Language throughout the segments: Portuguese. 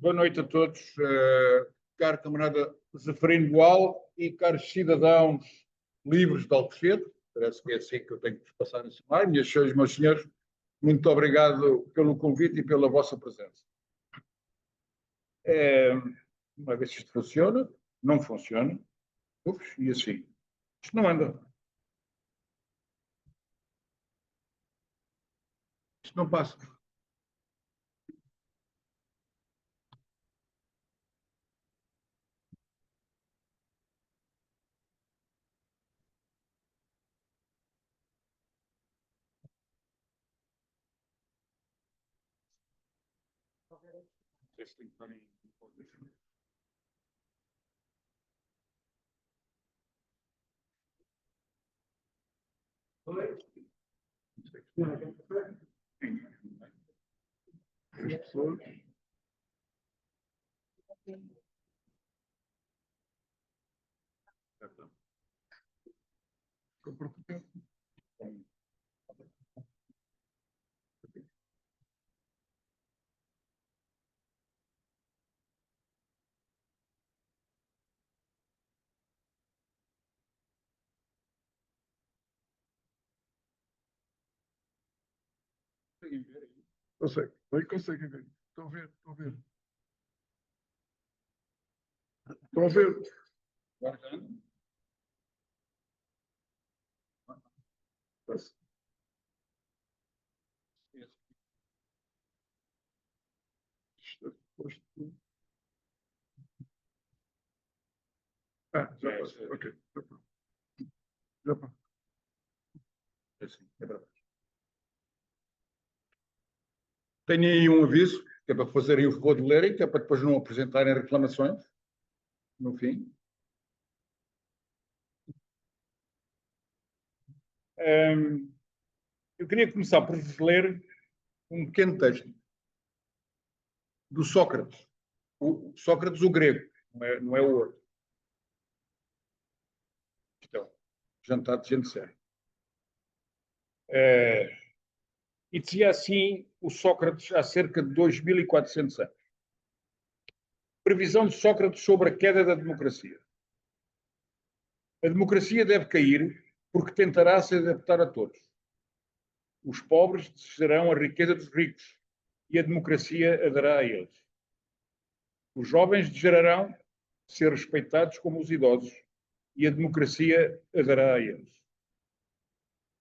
Boa noite a todos, caro camarada Zeferino Boal e caros cidadãos livres de Alcochete. Parece que é assim que eu tenho que vos passar a chamar. Minhas senhoras e meus senhores, muito obrigado pelo convite e pela vossa presença. Uma vez isto funciona, não funciona, ups, e assim. Isto não anda. Isto não passa. Consegue, bem conseguem ver. Estão a ver, estão a ver. Estão a ver. Já passou. Ok. Já passou. É assim, é verdade. Tenho aí um aviso, que é para fazerem o favor de lerem, que é para depois não apresentarem reclamações no fim. Eu queria começar por vos ler um pequeno texto do Sócrates. O Sócrates, o grego, não é o outro. Então, jantar de gente séria. E dizia assim o Sócrates há cerca de 2400 anos. Previsão de Sócrates sobre a queda da democracia. A democracia deve cair porque tentará se adaptar a todos. Os pobres desejarão a riqueza dos ricos e a democracia aderá a eles. Os jovens desejarão ser respeitados como os idosos e a democracia aderá a eles.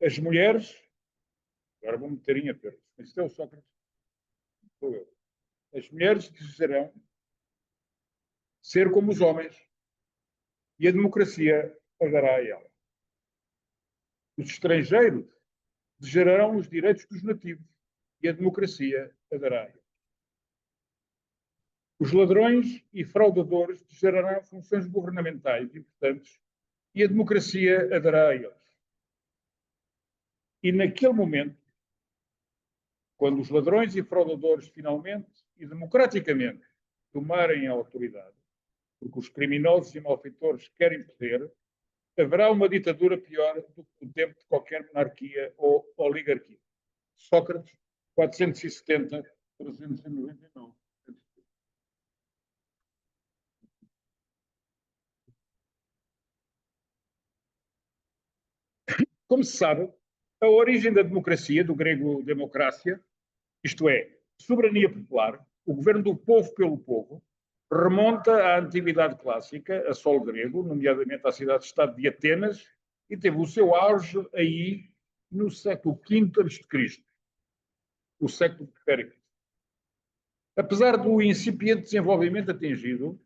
As mulheres, agora vou meter em aperto, mas isto é o Sócrates, sou eu. As mulheres desejarão ser como os homens e a democracia aderá a elas. Os estrangeiros desejarão os direitos dos nativos e a democracia aderá a eles. Os ladrões e fraudadores desejarão funções governamentais importantes e a democracia aderá a eles. E naquele momento, quando os ladrões e fraudadores finalmente e democraticamente tomarem a autoridade, porque os criminosos e malfeitores querem poder, haverá uma ditadura pior do que o tempo de qualquer monarquia ou oligarquia. Sócrates, 470, 399. Como se sabe, a origem da democracia, do grego democracia, isto é, soberania popular, o governo do povo pelo povo, remonta à antiguidade clássica, a solo grego, nomeadamente à cidade-estado de Atenas, e teve o seu auge aí no século V a.C., o século de Péricles. Apesar do incipiente desenvolvimento atingido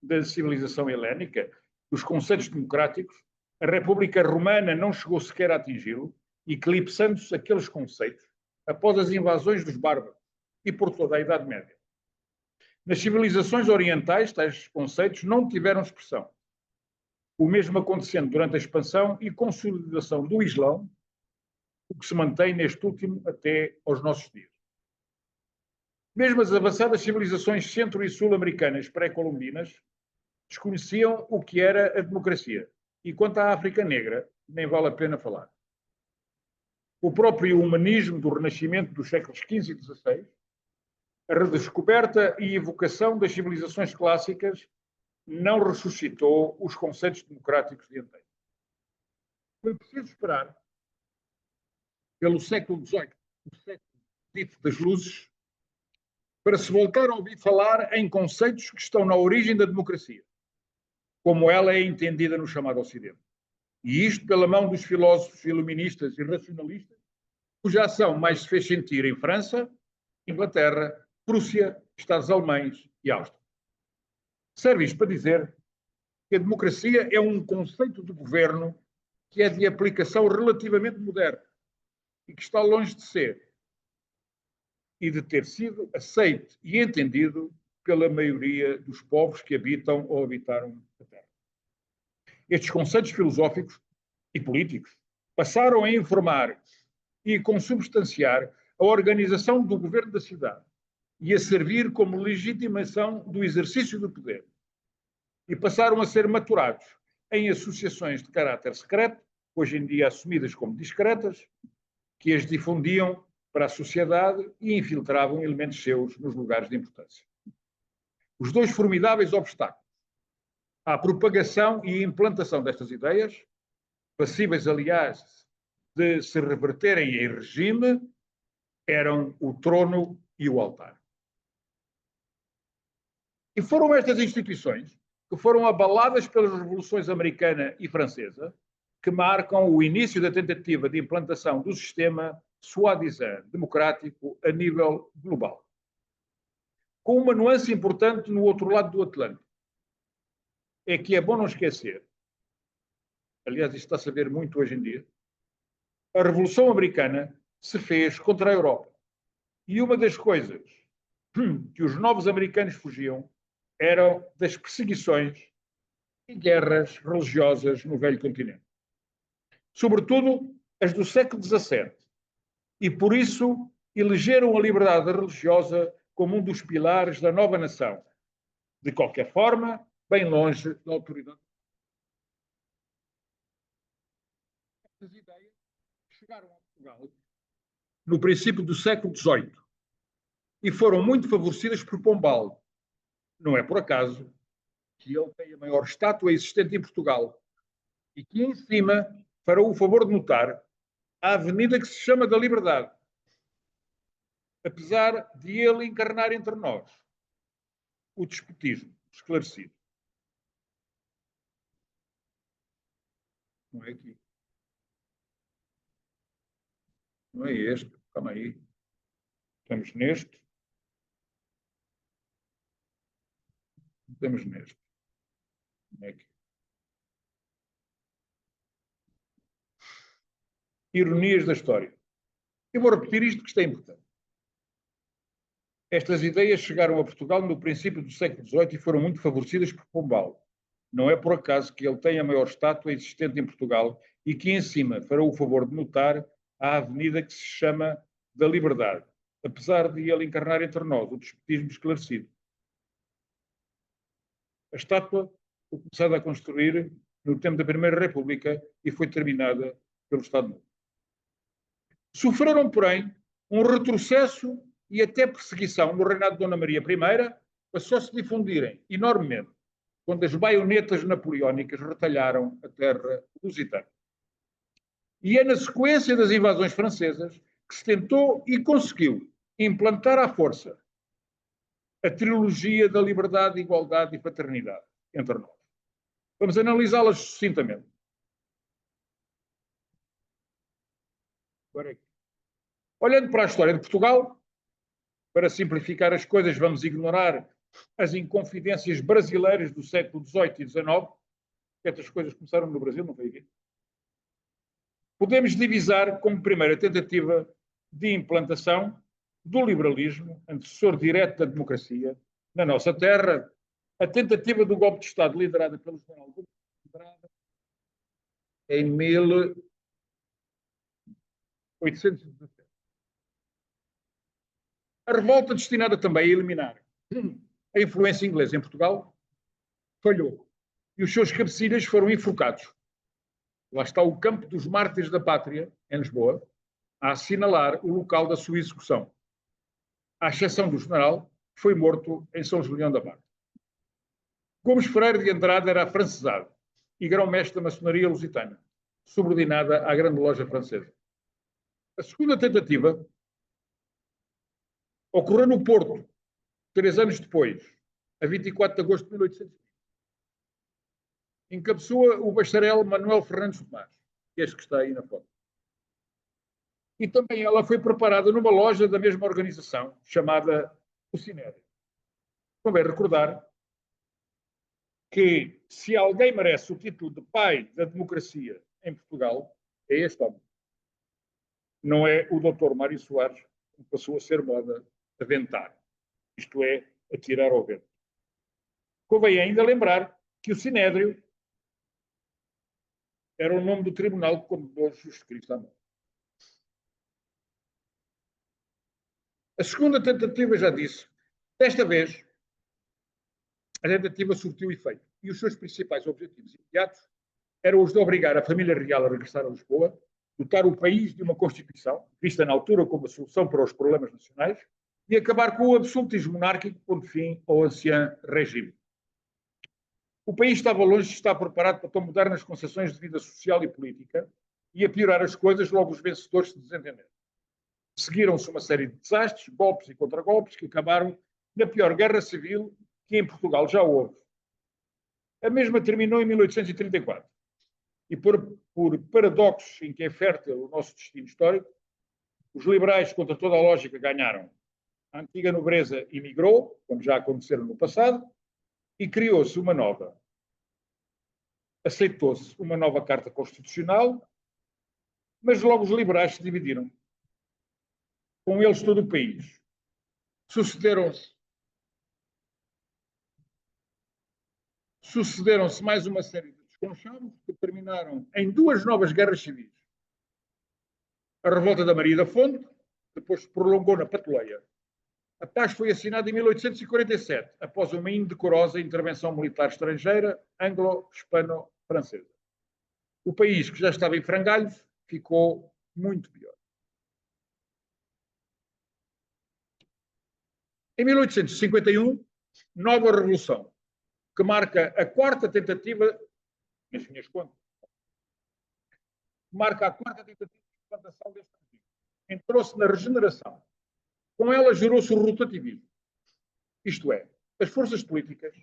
da civilização helénica, dos conceitos democráticos, a República Romana não chegou sequer a atingi-lo, eclipsando-se aqueles conceitos após as invasões dos bárbaros e por toda a Idade Média. Nas civilizações orientais, tais conceitos não tiveram expressão. O mesmo acontecendo durante a expansão e consolidação do Islão, o que se mantém neste último até aos nossos dias. Mesmo as avançadas civilizações centro- e sul-americanas pré-colombinas desconheciam o que era a democracia. E quanto à África Negra, nem vale a pena falar. O próprio humanismo do Renascimento dos séculos XV e XVI A redescoberta e evocação das civilizações clássicas não ressuscitou os conceitos democráticos de anteio. Foi preciso esperar pelo século XVIII, o século dito das luzes, para se voltar a ouvir falar em conceitos que estão na origem da democracia, como ela é entendida no chamado Ocidente. E isto pela mão dos filósofos iluministas e racionalistas, cuja ação mais se fez sentir em França, Inglaterra, Prússia, Estados Alemães e Áustria. Serve isto para dizer que a democracia é um conceito de governo que é de aplicação relativamente moderna e que está longe de ser e de ter sido aceito e entendido pela maioria dos povos que habitam ou habitaram a Terra. Estes conceitos filosóficos e políticos passaram a informar e consubstanciar a organização do governo da cidade e a servir como legitimação do exercício do poder. E passaram a ser maturados em associações de caráter secreto, hoje em dia assumidas como discretas, que as difundiam para a sociedade e infiltravam elementos seus nos lugares de importância. Os dois formidáveis obstáculos à propagação e implantação destas ideias, passíveis, aliás, de se reverterem em regime, eram o trono e o altar. E foram estas instituições que foram abaladas pelas revoluções americana e francesa que marcam o início da tentativa de implantação do sistema soi-disant democrático a nível global. Com uma nuance importante no outro lado do Atlântico, é que é bom não esquecer, aliás, isto está a saber muito hoje em dia, a Revolução Americana se fez contra a Europa. E uma das coisas que os novos americanos fugiam eram das perseguições e guerras religiosas no velho continente. Sobretudo as do século XVII. E por isso elegeram a liberdade religiosa como um dos pilares da nova nação. De qualquer forma, bem longe da autoridade. Estas ideias chegaram a Portugal no princípio do século XVIII e foram muito favorecidas por Pombal. Não é por acaso que ele tem a maior estátua existente em Portugal e que em cima farão o favor de notar a avenida que se chama da Liberdade, apesar de ele encarnar entre nós o despotismo esclarecido. Não é aqui. Não é este. Calma aí. Estamos neste. Estamos neste. Não é aqui. Ironias da história. Eu vou repetir isto porque isto é importante. Estas ideias chegaram a Portugal no princípio do século XVIII e foram muito favorecidas por Pombal. Não é por acaso que ele tem a maior estátua existente em Portugal e que em cima farão o favor de notar a avenida que se chama da Liberdade, apesar de ele encarnar entre nós o despotismo esclarecido. A estátua foi começada a construir no tempo da Primeira República e foi terminada pelo Estado Novo. Sofreram, porém, um retrocesso e até perseguição no reinado de Dona Maria I, passou a se difundirem enormemente quando as baionetas napoleónicas retalharam a terra lusitana. E é na sequência das invasões francesas que se tentou e conseguiu implantar à força a trilogia da liberdade, igualdade e fraternidade entre nós. Vamos analisá-las sucintamente. Olhando para a história de Portugal, para simplificar as coisas, vamos ignorar as inconfidências brasileiras do século XVIII e XIX, que estas coisas começaram no Brasil, não foi aqui. Podemos divisar como primeira tentativa de implantação do liberalismo, antecessor direto da democracia, na nossa terra, a tentativa do golpe de Estado liderada pelo general Gomes em 1817. A revolta destinada também a eliminar a influência inglesa em Portugal falhou e os seus cabecilhas foram enforcados. Lá está o Campo dos Mártires da Pátria, em Lisboa, a assinalar o local da sua execução. à exceção do general, foi morto em São Julião da Barca. Gomes Freire de Andrade era afrancesado e grão-mestre da maçonaria lusitana, subordinada à grande loja francesa. A segunda tentativa ocorreu no Porto, 3 anos depois, a 24 de agosto de 1820. Encabeçou-a o bacharel Manuel Fernandes Tomás, este que está aí na foto. E também ela foi preparada numa loja da mesma organização, chamada o Sinédrio. Convém recordar que se alguém merece o título de pai da democracia em Portugal, é este homem. Não é o doutor Mário Soares, que passou a ser moda a ventar, isto é, a tirar ao vento. Convém ainda lembrar que o Sinédrio era o nome do tribunal que condenou Jesus Cristo à morte. A segunda tentativa, já disse, desta vez, a tentativa surtiu efeito. E os seus principais objetivos imediatos eram os de obrigar a família real a regressar a Lisboa, dotar o país de uma Constituição, vista na altura como a solução para os problemas nacionais, e acabar com o absolutismo monárquico, pondo fim ao ancião regime. O país estava longe de estar preparado para tão modernas concessões de vida social e política, e a piorar as coisas, logo os vencedores se desentenderam. Seguiram-se uma série de desastres, golpes e contragolpes, que acabaram na pior guerra civil que em Portugal já houve. A mesma terminou em 1834. E por paradoxos em que é fértil o nosso destino histórico, os liberais, contra toda a lógica, ganharam. A antiga nobreza emigrou, como já aconteceram no passado, e criou-se uma nova. Aceitou-se uma nova Carta Constitucional, mas logo os liberais se dividiram. Com eles todo o país. Sucederam-se mais uma série de desconchados que terminaram em 2 novas guerras civis. A revolta da Maria da Fonte, depois se prolongou na Patuleia. A paz foi assinada em 1847, após uma indecorosa intervenção militar estrangeira anglo-hispano-francesa. O país, que já estava em frangalhos, ficou muito pior. Em 1851, nova revolução, que marca a quarta tentativa, nas minhas contas, marca a quarta tentativa de implantação deste regime. Entrou-se na regeneração. Com ela gerou-se o rotativismo. Isto é, as forças políticas,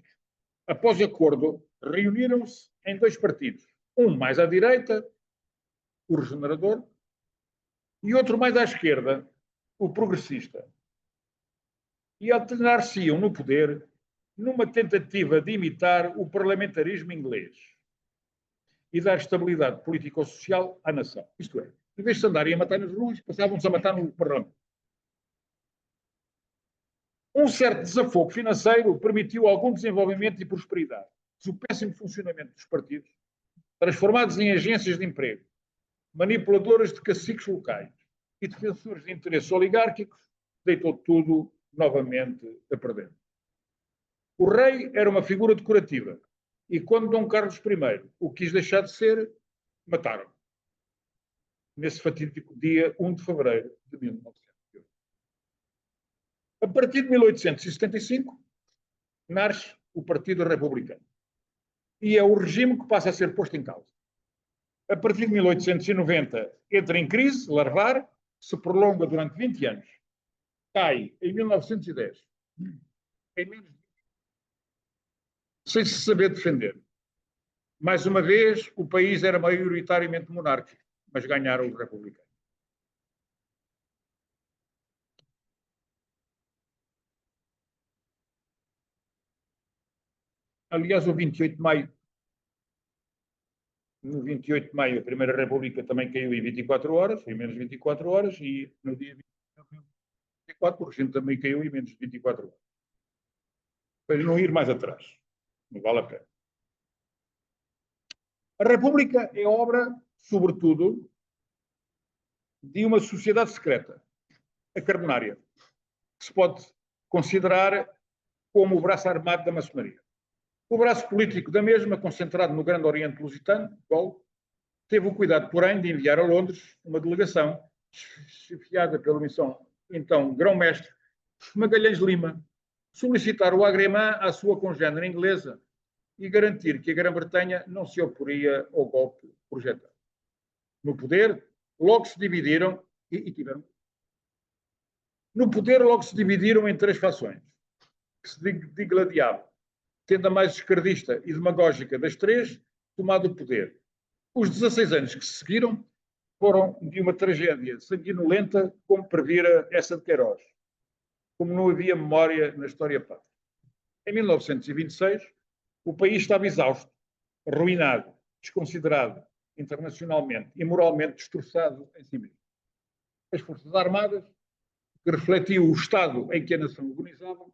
após acordo, reuniram-se em 2 partidos. Um mais à direita, o regenerador, e outro mais à esquerda, o progressista. E alternar-se-iam no poder numa tentativa de imitar o parlamentarismo inglês e dar estabilidade político-social à nação. Isto é, em vez de andarem a matar nas ruas, passavam-se a matar no Parlamento. Um certo desafogo financeiro permitiu algum desenvolvimento e prosperidade. Mas o péssimo funcionamento dos partidos, transformados em agências de emprego, manipuladoras de caciques locais e defensores de interesses oligárquicos, deitou tudo novamente a perder. O rei era uma figura decorativa e quando Dom Carlos I o quis deixar de ser, mataram. Nesse fatídico dia 1 de fevereiro de 1908. A partir de 1875, nasce o Partido Republicano. E é o regime que passa a ser posto em causa. A partir de 1890, entra em crise, larvar, se prolonga durante 20 anos. Cai em 1910, em menos de... sem se saber defender. Mais uma vez, o país era maioritariamente monárquico, mas ganharam os republicanos. Aliás, o 28 de maio, no 28 de maio, a Primeira República também caiu em 24 horas, em menos de 24 horas, e no dia 24, o regime também caiu em menos de 24 horas. Para não ir mais atrás, não vale a pena. A República é obra, sobretudo, de uma sociedade secreta, a Carbonária, que se pode considerar como o braço armado da maçonaria. O braço político da mesma, concentrado no Grande Oriente Lusitano, Gol, teve o cuidado, porém, de enviar a Londres uma delegação, chefiada pela missão, então, grão-mestre Magalhães Lima solicitar o agrément à sua congênere inglesa e garantir que a Grã-Bretanha não se oporia ao golpe projetado. No poder, logo se dividiram e tiveram. No poder, logo se dividiram em três fações, que se digladiavam, tendo a mais esquerdista e demagógica das três tomado o poder. Os 16 anos que se seguiram foram de uma tragédia sanguinolenta, como previra essa de Queiroz, como não havia memória na história pátria. Em 1926, o país estava exausto, arruinado, desconsiderado internacionalmente e moralmente destroçado em si mesmo. As Forças Armadas, que refletiam o estado em que a nação agonizava,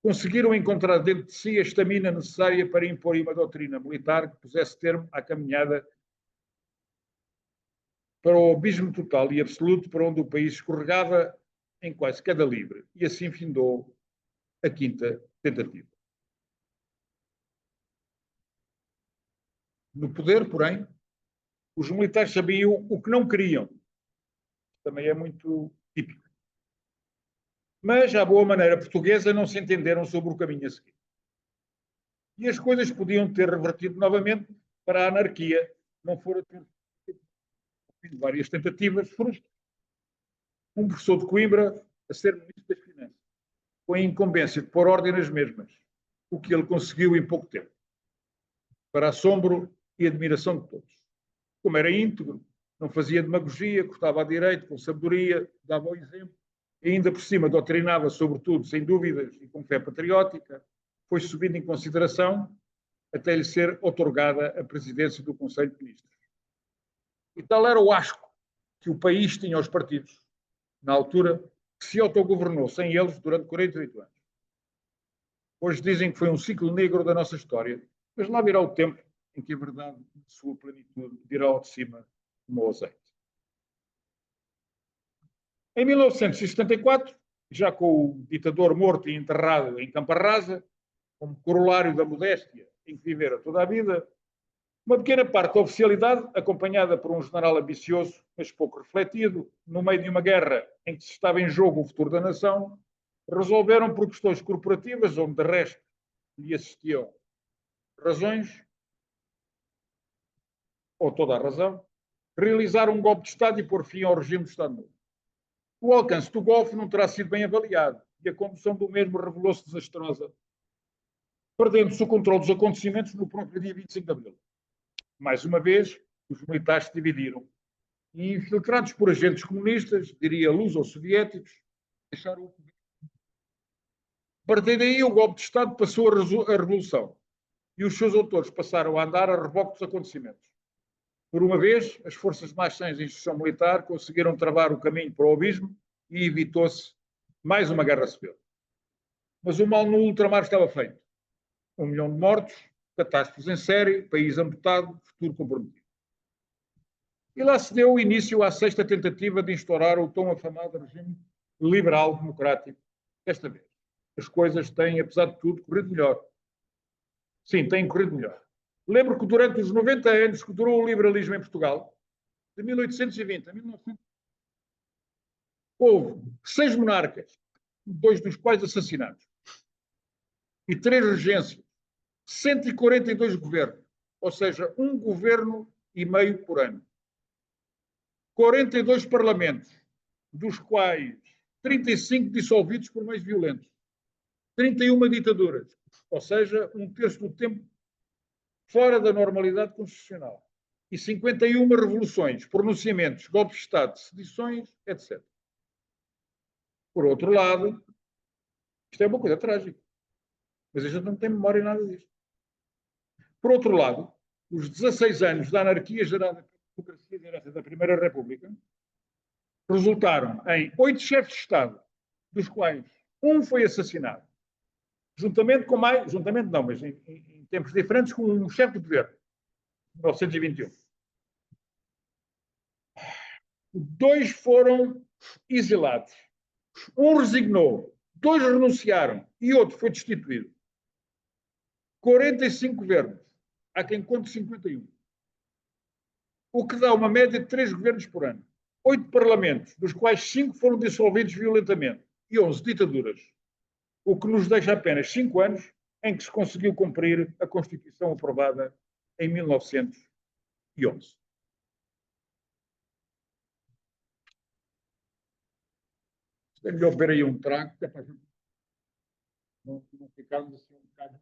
conseguiram encontrar dentro de si a estamina necessária para impor uma doutrina militar que pusesse termo à caminhada para o abismo total e absoluto para onde o país escorregava em quase cada livre. E assim findou a quinta tentativa. No poder, porém, os militares sabiam o que não queriam. Também é muito típico. Mas, à boa maneira portuguesa, não se entenderam sobre o caminho a seguir. E as coisas podiam ter revertido novamente para a anarquia, não fora ter várias tentativas frustras. Um professor de Coimbra a ser ministro das Finanças, com a incumbência de pôr ordem nas mesmas, o que ele conseguiu em pouco tempo, para assombro e admiração de todos. Como era íntegro, não fazia demagogia, cortava à direita, com sabedoria, dava o exemplo, e ainda por cima doutrinava, sobretudo, sem dúvidas e com fé patriótica, foi subindo em consideração até lhe ser outorgada a presidência do Conselho de Ministros. E tal era o asco que o país tinha aos partidos, na altura, que se autogovernou sem eles durante 48 anos. Hoje dizem que foi um ciclo negro da nossa história, mas lá virá o tempo em que a verdade, de sua plenitude, virá ao de cima como o azeite. Em 1974, já com o ditador morto e enterrado em Campa Rasa, como corolário da modéstia em que vivera toda a vida, uma pequena parte da oficialidade, acompanhada por um general ambicioso, mas pouco refletido, no meio de uma guerra em que se estava em jogo o futuro da nação, resolveram por questões corporativas, onde de resto lhe assistiam razões, ou toda a razão, realizar um golpe de Estado e pôr fim ao regime do Estado Novo. O alcance do golpe não terá sido bem avaliado e a condução do mesmo revelou-se desastrosa, perdendo-se o controle dos acontecimentos no próprio dia 25 de abril. Mais uma vez, os militares se dividiram e, infiltrados por agentes comunistas, diria luso-soviéticos, deixaram o poder. A partir daí, o golpe de Estado passou a revolução e os seus autores passaram a andar a reboque dos acontecimentos. Por uma vez, as forças mais sãs da instituição militar conseguiram travar o caminho para o abismo e evitou-se mais uma guerra civil. Mas o mal no ultramar estava feito. 1 milhão de mortos, catástrofes em série, país amputado, futuro comprometido. E lá se deu o início à sexta tentativa de instaurar o tão afamado regime liberal democrático. Desta vez, as coisas têm, apesar de tudo, corrido melhor. Sim, têm corrido melhor. Lembro que durante os 90 anos que durou o liberalismo em Portugal, de 1820 a 1900, houve 6 monarcas, 2 dos quais assassinados, e 3 regências, 142 governos, ou seja, um governo e meio por ano. 42 parlamentos, dos quais 35 dissolvidos por meios violentos. 31 ditaduras, ou seja, um terço do tempo fora da normalidade constitucional. E 51 revoluções, pronunciamentos, golpes de Estado, sedições, etc. Por outro lado, isto é uma coisa trágica, mas a gente não tem memória em nada disto. Por outro lado, os 16 anos da anarquia gerada pela democracia direta da Primeira República resultaram em 8 chefes de Estado, dos quais um foi assassinado, juntamente com mais, juntamente não, mas em tempos diferentes, com um chefe de governo, em 1921. 2 foram exilados. Um resignou, 2 renunciaram e outro foi destituído. 45 governos, há quem conte 51. O que dá uma média de 3 governos por ano. 8 parlamentos, dos quais 5 foram dissolvidos violentamente, 11 ditaduras, o que nos deixa apenas 5 anos em que se conseguiu cumprir a Constituição aprovada em 1911. É melhor beber aí um trago, que é para a gente não ficarmos assim um bocado.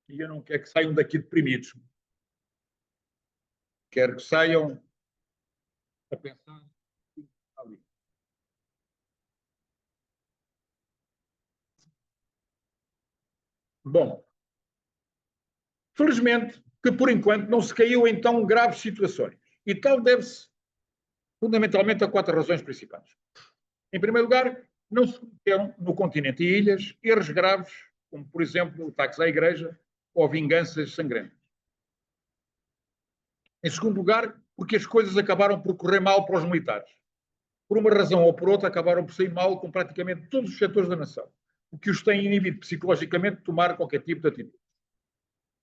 E eu não quero que saiam daqui deprimidos. Quero que saiam a pensar ali. Bom, felizmente que por enquanto não se caiu em tão graves situações. E tal deve-se fundamentalmente a 4 razões principais. Em primeiro lugar, não se cometeram no continente e ilhas erros graves, como por exemplo ataques à igreja ou vinganças sangrentas. Em segundo lugar, porque as coisas acabaram por correr mal para os militares. Por uma razão ou por outra, acabaram por sair mal com praticamente todos os setores da nação, o que os tem inibido psicologicamente de tomar qualquer tipo de atitude.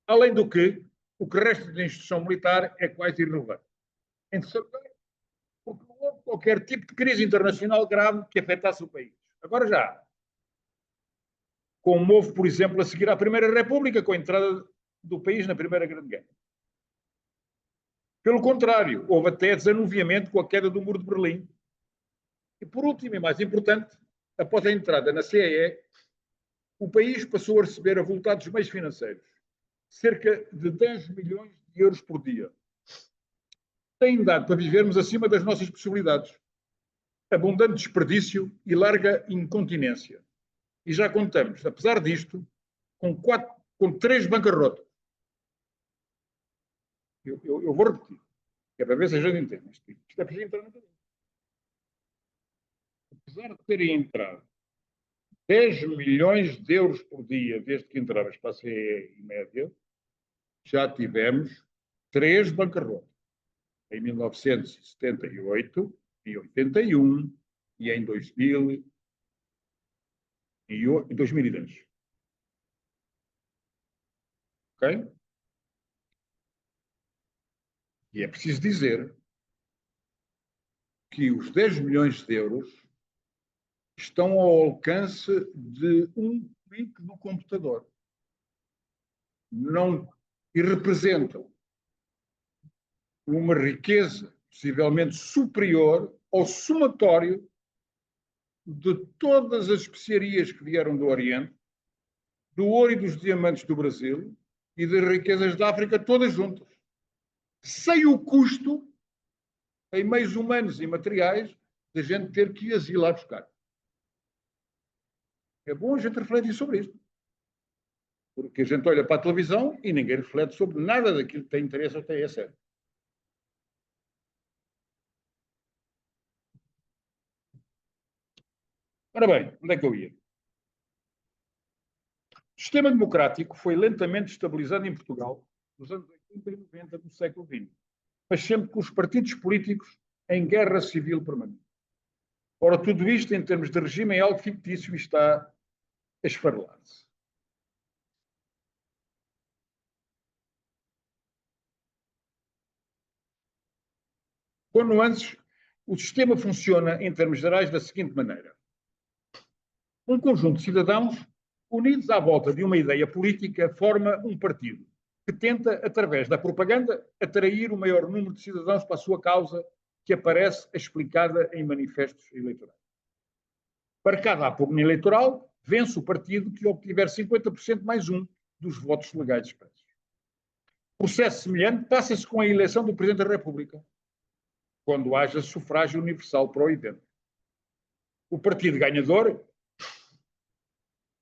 Além do que, o que resta da instituição militar é quase irrelevante. Em terceiro lugar, porque não houve qualquer tipo de crise internacional grave que afetasse o país. Agora já. Como houve, por exemplo, a seguir à Primeira República, com a entrada do país na Primeira Grande Guerra. Pelo contrário, houve até desanuviamento com a queda do Muro de Berlim. E por último, e mais importante, após a entrada na CEE, o país passou a receber avultados meios financeiros, cerca de 10 milhões de euros por dia. Tem dado para vivermos acima das nossas possibilidades. Abundante desperdício e larga incontinência. E já contamos, apesar disto, com 3 bancarrotas. Eu vou repetir, que é para ver se a gente entende. Isto é preciso entrar na cabeça. Apesar de terem entrado 10 milhões de euros por dia desde que entramos para a CE em média, já tivemos 3 bancarrotas. Em 1978, em 81 e em 2000 e 2010. Ok? E é preciso dizer que os 10 milhões de euros estão ao alcance de um clique no computador. Não, e representam uma riqueza possivelmente superior ao somatório de todas as especiarias que vieram do Oriente, do ouro e dos diamantes do Brasil e das riquezas da África, todas juntas. Sem o custo, em meios humanos e materiais, da gente ter que as ir lá buscar. É bom a gente refletir sobre isto. Porque a gente olha para a televisão e ninguém reflete sobre nada daquilo que tem interesse ou tem acesso. Ora bem, onde é que eu ia? O sistema democrático foi lentamente estabilizado em Portugal nos anos 80 e 90 do século XX, mas sempre com os partidos políticos em guerra civil permanente. Ora, tudo isto, em termos de regime, é algo fictício e está a esfarelar-se. Com nuances, o sistema funciona, em termos gerais, da seguinte maneira. Um conjunto de cidadãos, unidos à volta de uma ideia política, forma um partido, que tenta, através da propaganda, atrair o maior número de cidadãos para a sua causa, que aparece explicada em manifestos eleitorais. Para cada pugna eleitoral, vence o partido que obtiver 50% mais um dos votos legais expressos. Processo semelhante passa-se com a eleição do Presidente da República, quando haja sufrágio universal para o evento. O partido ganhador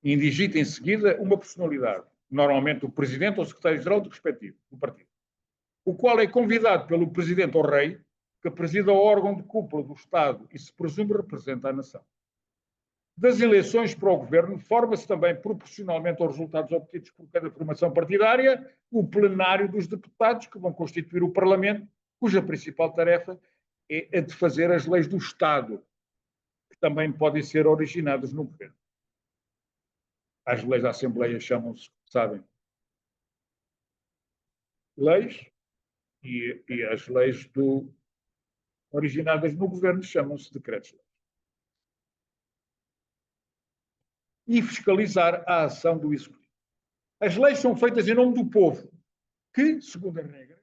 indigita em seguida uma personalidade, normalmente o presidente ou o secretário-geral do respectivo do partido, o qual é convidado pelo presidente ou rei, que presida o órgão de cúpula do Estado e se presume representa a nação. Das eleições para o governo, forma-se também, proporcionalmente aos resultados obtidos por cada formação partidária, o plenário dos deputados, que vão constituir o Parlamento, cuja principal tarefa é a de fazer as leis do Estado, que também podem ser originadas no governo. As leis da Assembleia chamam-se, sabem, leis, e as leis originadas no governo chamam-se decretos-leis. E fiscalizar a ação do Executivo. As leis são feitas em nome do povo, que, segundo as regras,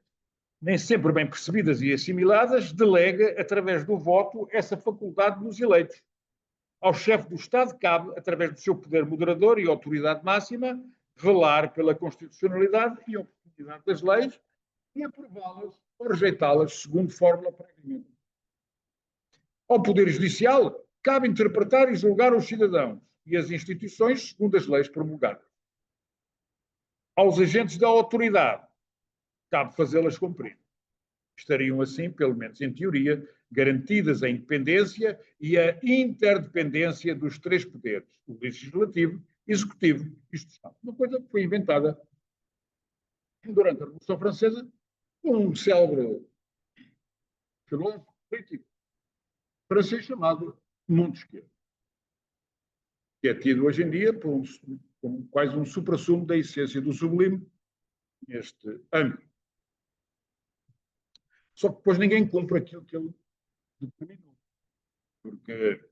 nem sempre bem percebidas e assimiladas, delega, através do voto, essa faculdade nos eleitos. Ao chefe do Estado cabe, através do seu poder moderador e autoridade máxima, velar pela constitucionalidade e oportunidade das leis e aprová-las ou rejeitá-las segundo fórmula previamente. Ao Poder Judicial cabe interpretar e julgar os cidadãos e as instituições segundo as leis promulgadas. Aos agentes da autoridade cabe fazê-las cumprir. Estariam assim, pelo menos em teoria, garantidas a independência e a interdependência dos três poderes, o legislativo, executivo e judicial. Uma coisa que foi inventada durante a Revolução Francesa por um célebre filósofo político francês chamado Montesquieu, que é tido hoje em dia como quase um suprassumo da essência do sublime neste âmbito. Só que depois ninguém cumpre aquilo que ele determinou. Porque,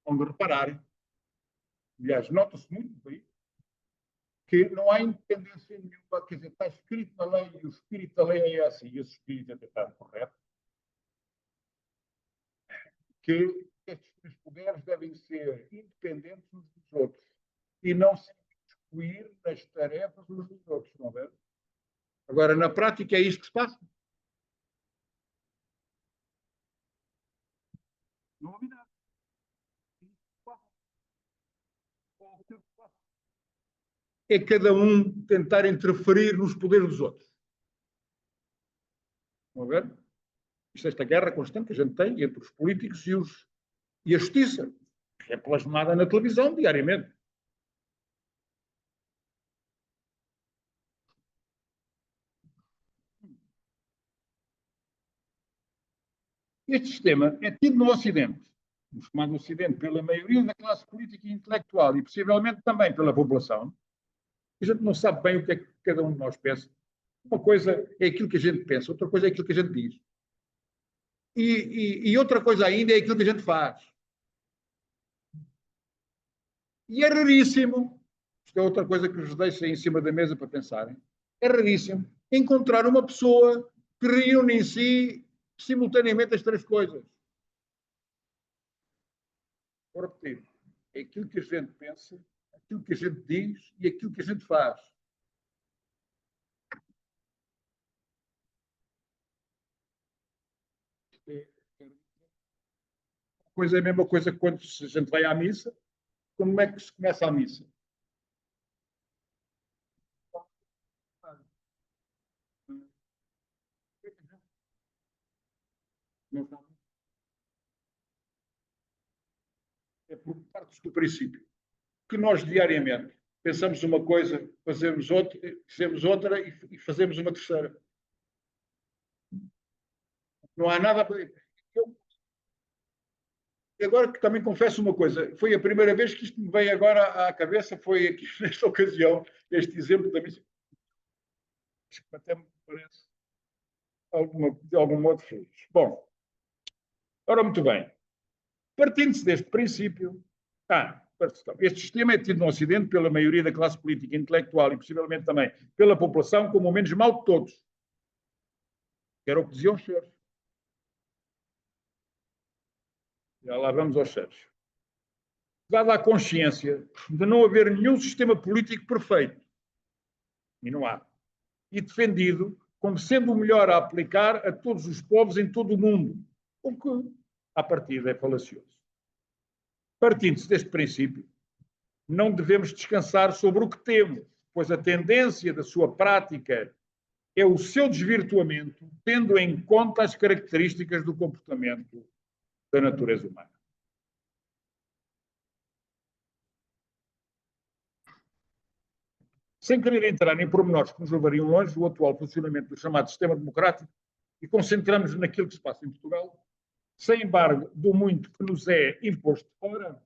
onde repararem, aliás, nota-se muito bem que não há independência nenhuma, quer dizer, está escrito na lei e o espírito da lei é assim, e esse espírito até está correto, que estes três poderes devem ser independentes uns dos outros e não se excluir nas tarefas uns dos outros, não é? Agora, na prática, é isto que se passa. Não houve nada. É cada um tentar interferir nos poderes dos outros. Estão a ver? Isto é esta guerra constante que a gente tem entre os políticos e a justiça. É plasmada na televisão diariamente. Este sistema é tido no Ocidente, no chamado Ocidente, pela maioria da classe política e intelectual e possivelmente também pela população. A gente não sabe bem o que é que cada um de nós pensa. Uma coisa é aquilo que a gente pensa, outra coisa é aquilo que a gente diz. E outra coisa ainda é aquilo que a gente faz. E é raríssimo, isto é outra coisa que vos deixo em cima da mesa para pensarem, é raríssimo encontrar uma pessoa que reúne em si simultaneamente as três coisas. Vou repetir. É aquilo que a gente pensa, aquilo que a gente diz e aquilo que a gente faz. Coisa é a mesma coisa que quando a gente vai à missa. Como é que se começa a missa? É por partes do princípio que nós diariamente pensamos uma coisa, fazemos outra, dizemos outra e fazemos uma terceira. Não há nada para. Agora que também confesso uma coisa, foi a primeira vez que isto me veio agora à cabeça, foi aqui nesta ocasião, este exemplo da missa. Até me parece de algum modo feliz. Bom, ora muito bem. Partindo-se deste princípio, este sistema é tido no Ocidente pela maioria da classe política e intelectual e possivelmente também pela população como o menos mau de todos. Que era o que diziam os senhores. Já lá vamos aos senhores. Dada a consciência de não haver nenhum sistema político perfeito, e não há, e defendido como sendo o melhor a aplicar a todos os povos em todo o mundo, o que, à partida, é falacioso. Partindo-se deste princípio, não devemos descansar sobre o que temos, pois a tendência da sua prática é o seu desvirtuamento, tendo em conta as características do comportamento da natureza humana. Sem querer entrar em pormenores que nos levariam longe do atual funcionamento do chamado sistema democrático e concentramos naquilo que se passa em Portugal, sem embargo, do muito que nos é imposto fora,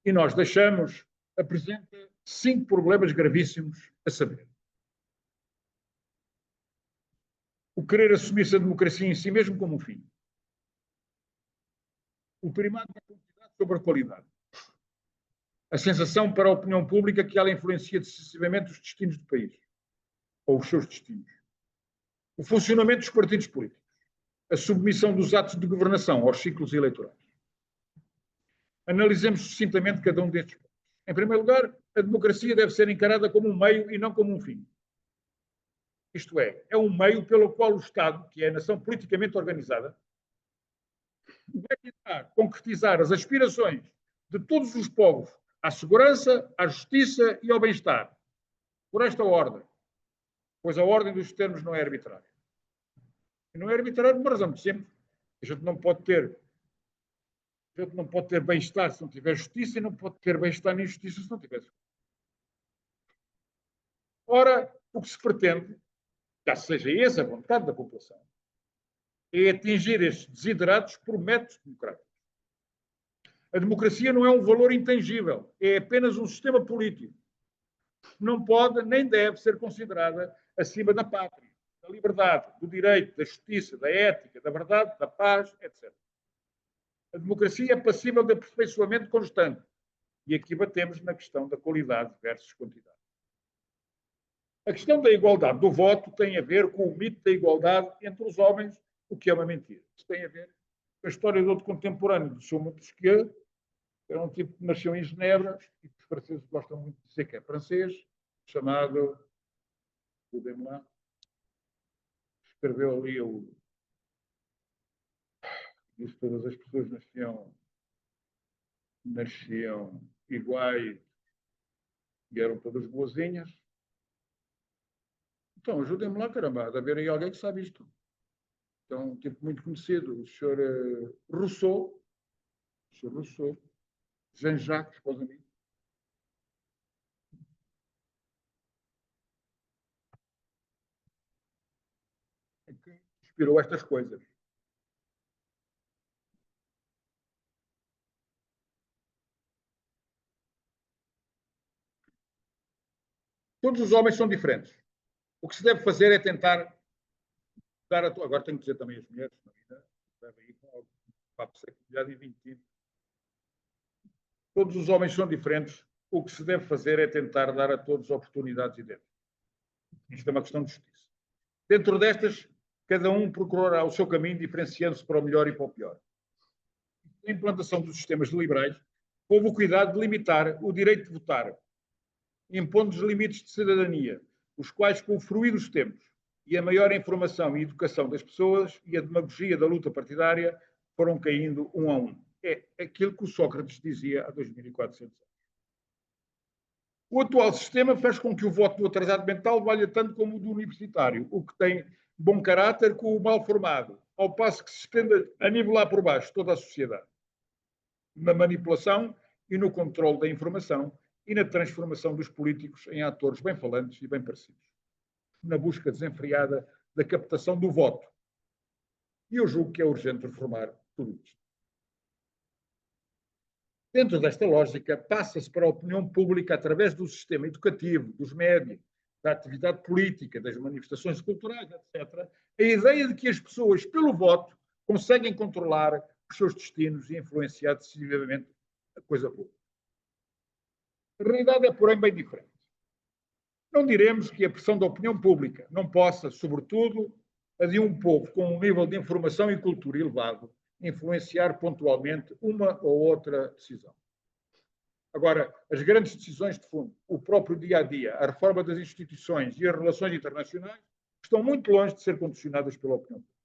e nós deixamos, apresenta 5 problemas gravíssimos a saber. o querer assumir-se a democracia em si mesmo como um fim, o primado da quantidade sobre a qualidade, a sensação para a opinião pública que ela influencia decisivamente os destinos do país, ou os seus destinos, o funcionamento dos partidos políticos, a submissão dos atos de governação aos ciclos eleitorais. Analisemos sucintamente cada um destes pontos. Em primeiro lugar, a democracia deve ser encarada como um meio e não como um fim. Isto é um meio pelo qual o Estado, que é a nação politicamente organizada, vai tentar concretizar as aspirações de todos os povos à segurança, à justiça e ao bem-estar, por esta ordem, pois a ordem dos termos não é arbitrária. E não é arbitrária por uma razão muito simples. A gente não pode ter bem-estar se não tiver justiça e não pode ter bem-estar nem justiça se não tiver justiça. Ora, o que se pretende, caso seja essa a vontade da população, é atingir estes desiderados por métodos democráticos. A democracia não é um valor intangível, é apenas um sistema político. Não pode nem deve ser considerada acima da pátria, da liberdade, do direito, da justiça, da ética, da verdade, da paz, etc. A democracia é passível de aperfeiçoamento constante. E aqui batemos na questão da qualidade versus quantidade. A questão da igualdade do voto tem a ver com o mito da igualdade entre os homens, o que é uma mentira. Isso tem a ver com a história do outro contemporâneo, do Sr. Montesquieu, que era um tipo que nasceu em Genebra, e que os franceses gostam muito de dizer que é francês, chamado, vou-me lá, escreveu ali disse que todas as pessoas nasciam iguais e eram todas boazinhas. Então, ajudem-me lá, caramba, há de haver aí alguém que sabe isto. Então, um tipo muito conhecido, o Sr. Rousseau, Jean-Jacques, para os amigos. É que inspirou estas coisas. Todos os homens são diferentes. O que se deve fazer é tentar dar a tua. Agora tenho que dizer também as mulheres, na vida, deve ir com o papo seco, e 20. Todos os homens são diferentes. O que se deve fazer é tentar dar a todos oportunidades idênticas. Isto é uma questão de justiça. Dentro destas, cada um procurará o seu caminho, diferenciando-se para o melhor e para o pior. Na implantação dos sistemas liberais, houve o cuidado de limitar o direito de votar, impondo os limites de cidadania, os quais, com o fruir dos tempos e a maior informação e educação das pessoas e a demagogia da luta partidária, foram caindo um a um. É aquilo que o Sócrates dizia há 2400 anos. O atual sistema faz com que o voto do atrasado mental valha tanto como o do universitário, o que tem bom caráter com o mal formado, ao passo que se estende a nivelar por baixo toda a sociedade, na manipulação e no controle da informação e na transformação dos políticos em atores bem falantes e bem parecidos, na busca desenfreada da captação do voto. E eu julgo que é urgente reformar tudo isto. Dentro desta lógica, passa-se para a opinião pública, através do sistema educativo, dos médias, da atividade política, das manifestações culturais, etc., a ideia de que as pessoas, pelo voto, conseguem controlar os seus destinos e influenciar decisivamente a coisa pública. A realidade é, porém, bem diferente. Não diremos que a pressão da opinião pública não possa, sobretudo, a de um povo com um nível de informação e cultura elevado, influenciar pontualmente uma ou outra decisão. Agora, as grandes decisões de fundo, o próprio dia-a-dia, a reforma das instituições e as relações internacionais, estão muito longe de ser condicionadas pela opinião pública.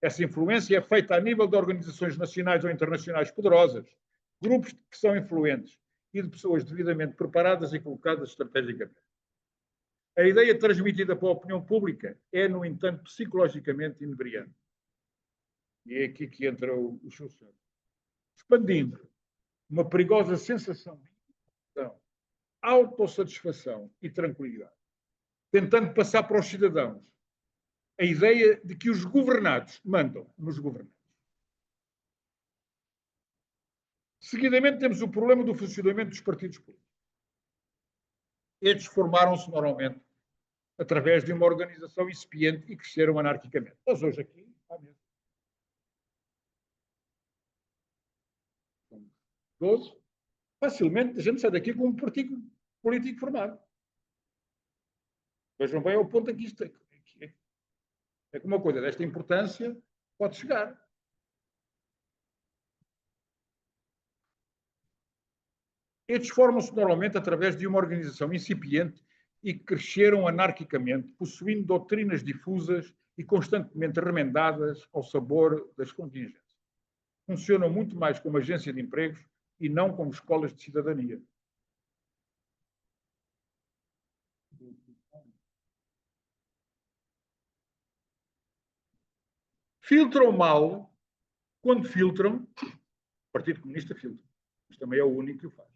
Essa influência é feita a nível de organizações nacionais ou internacionais poderosas, grupos que são influentes e de pessoas devidamente preparadas e colocadas estrategicamente. A ideia transmitida pela opinião pública é, no entanto, psicologicamente inebriante. E é aqui que entra o Schuster. Expandindo uma perigosa sensação de autossatisfação e tranquilidade, tentando passar para os cidadãos a ideia de que os governados mandam nos governantes. Seguidamente, temos o problema do funcionamento dos partidos políticos. Estes formaram-se normalmente através de uma organização incipiente e cresceram anarquicamente. Nós hoje aqui, há mesmo 12, facilmente a gente sai daqui com um partido político formado. Vejam bem ao ponto em que isto é que uma coisa desta importância pode chegar. Estes formam-se normalmente através de uma organização incipiente e que cresceram anarquicamente, possuindo doutrinas difusas e constantemente remendadas ao sabor das contingências. Funcionam muito mais como agência de empregos e não como escolas de cidadania. Filtram mal quando filtram. O Partido Comunista filtra. Mas também é o único que o faz.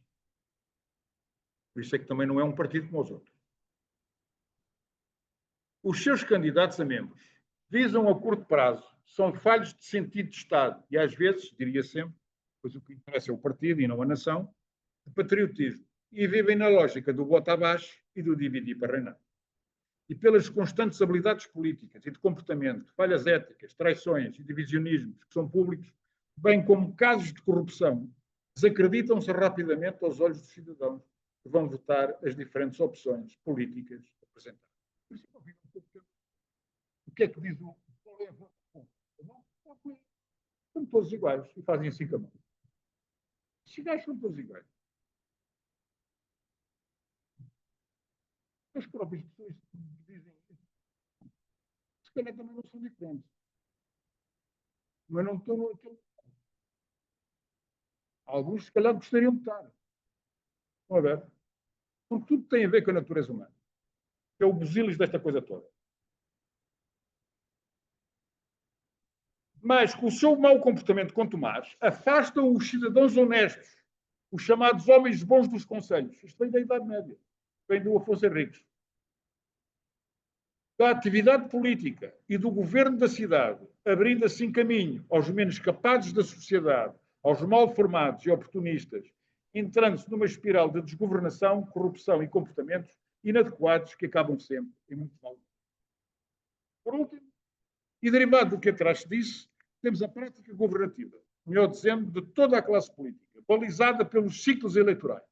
Por isso é que também não é um partido como os outros. Os seus candidatos a membros visam a curto prazo, são falhos de sentido de Estado e, às vezes, diria sempre, pois o que interessa é o partido e não a nação, de patriotismo, e vivem na lógica do bota abaixo e do dividir para reinar. E pelas constantes habilidades políticas e de comportamento, falhas éticas, traições e divisionismos que são públicos, bem como casos de corrupção, desacreditam-se rapidamente aos olhos dos cidadãos que vão votar as diferentes opções políticas apresentadas. O que é que diz o... São todos iguais e fazem assim com a mão. Os gajos são todos iguais. As próprias pessoas que dizem isso, se calhar também não são diferentes. Mas não estão naquele. Alguns, se calhar, gostariam de estar. Estão a ver? Porque tudo tem a ver com a natureza humana. É o busilis desta coisa toda. Mas com o seu mau comportamento contumaz, afastam os cidadãos honestos, os chamados homens bons dos conselhos. Isto vem da Idade Média. Vem do Afonso Henriques. Da atividade política e do governo da cidade, abrindo assim caminho aos menos capazes da sociedade, aos mal formados e oportunistas, entrando-se numa espiral de desgovernação, corrupção e comportamentos inadequados que acabam sempre em muito mal. Por último, e derivado do que atrás se disse, temos a prática governativa, melhor dizendo, de toda a classe política, balizada pelos ciclos eleitorais.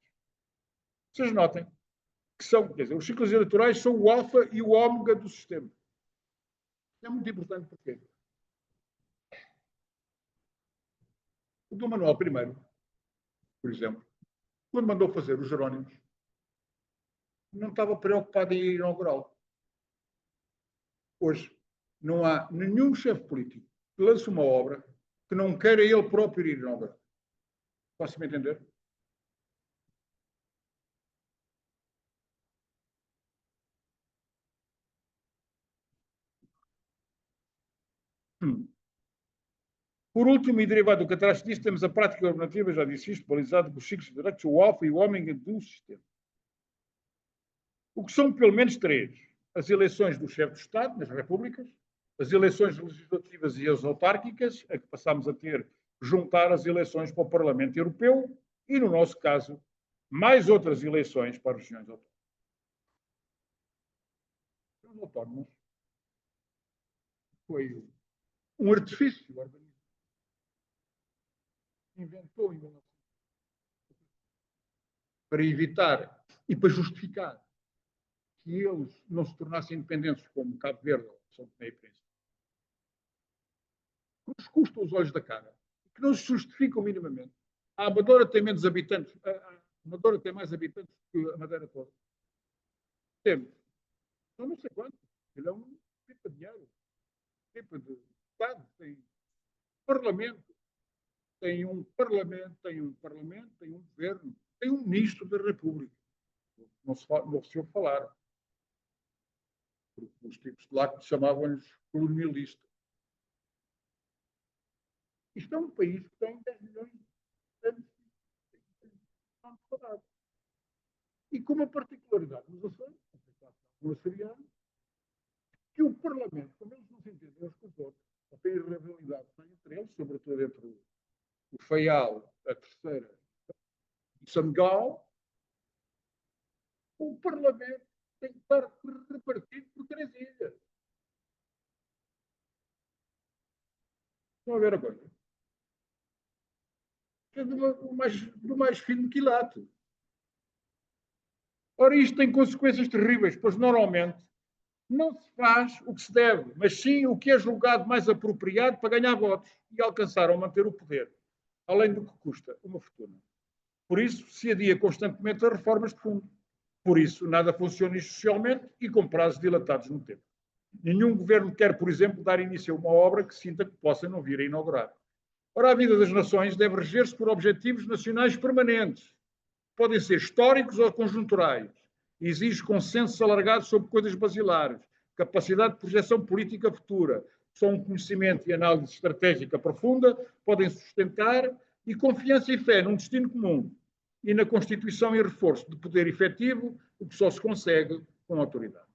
Vocês notem que são, quer dizer, os ciclos eleitorais são o alfa e o ômega do sistema. É muito importante porque o Dom Manuel I, por exemplo, quando mandou fazer os Jerónimos, não estava preocupado em ir inaugurá-lo. Hoje, não há nenhum chefe político que lance uma obra que não queira ele próprio ir inaugurar. Posso-me entender? Por último, e derivado do que atrás disso, temos a prática normativa, já disse isto, balizado por ciclos de direitos, o alfa e o ômega do sistema. O que são pelo menos três: as eleições do chefe de Estado, nas repúblicas, as eleições legislativas e as autárquicas, a que passamos a ter juntar as eleições para o Parlamento Europeu e, no nosso caso, mais outras eleições para as regiões autónomas. Os autónomos foi um artifício inventou em 1900 para evitar e para justificar que eles não se tornassem independentes como Cabo Verde ou São Tomé e Príncipe, que nos custa os olhos da cara, que não se justificam minimamente. A Amadora tem menos habitantes, a Amadora tem mais habitantes que a Madeira toda. Temos, não sei quantos, ele é um tipo de dinheiro, tipo de Estado, tem Parlamento, tem um Parlamento, tem um Governo, tem um Ministro da República. Não se ouve falar. Os tipos de lá que chamavam-lhes colonialistas. Isto é um país que tem 10 milhões de habitantes. E com uma particularidade nos Açores, no açoriano, que o Parlamento, como eles não se entendem uns com os outros, ou têm rivalidade entre eles, sobretudo entre o Faial, a Terceira e o Sangal, o Parlamento tem que estar repartido por 3 ilhas. Estão a ver a coisa? É do mais fino quilato. Ora, isto tem consequências terríveis, pois normalmente não se faz o que se deve, mas sim o que é julgado mais apropriado para ganhar votos e alcançar ou manter o poder, além do que custa uma fortuna. Por isso, se adia constantemente as reformas de fundo. Por isso, nada funciona socialmente e com prazos dilatados no tempo. Nenhum governo quer, por exemplo, dar início a uma obra que sinta que possa não vir a inaugurar. Ora, a vida das nações deve reger-se por objetivos nacionais permanentes. Podem ser históricos ou conjunturais. Exige consensos alargados sobre coisas basilares, capacidade de projeção política futura, só um conhecimento e análise estratégica profunda podem sustentar e confiança e fé num destino comum e na constituição e reforço de poder efetivo, o que só se consegue com autoridade.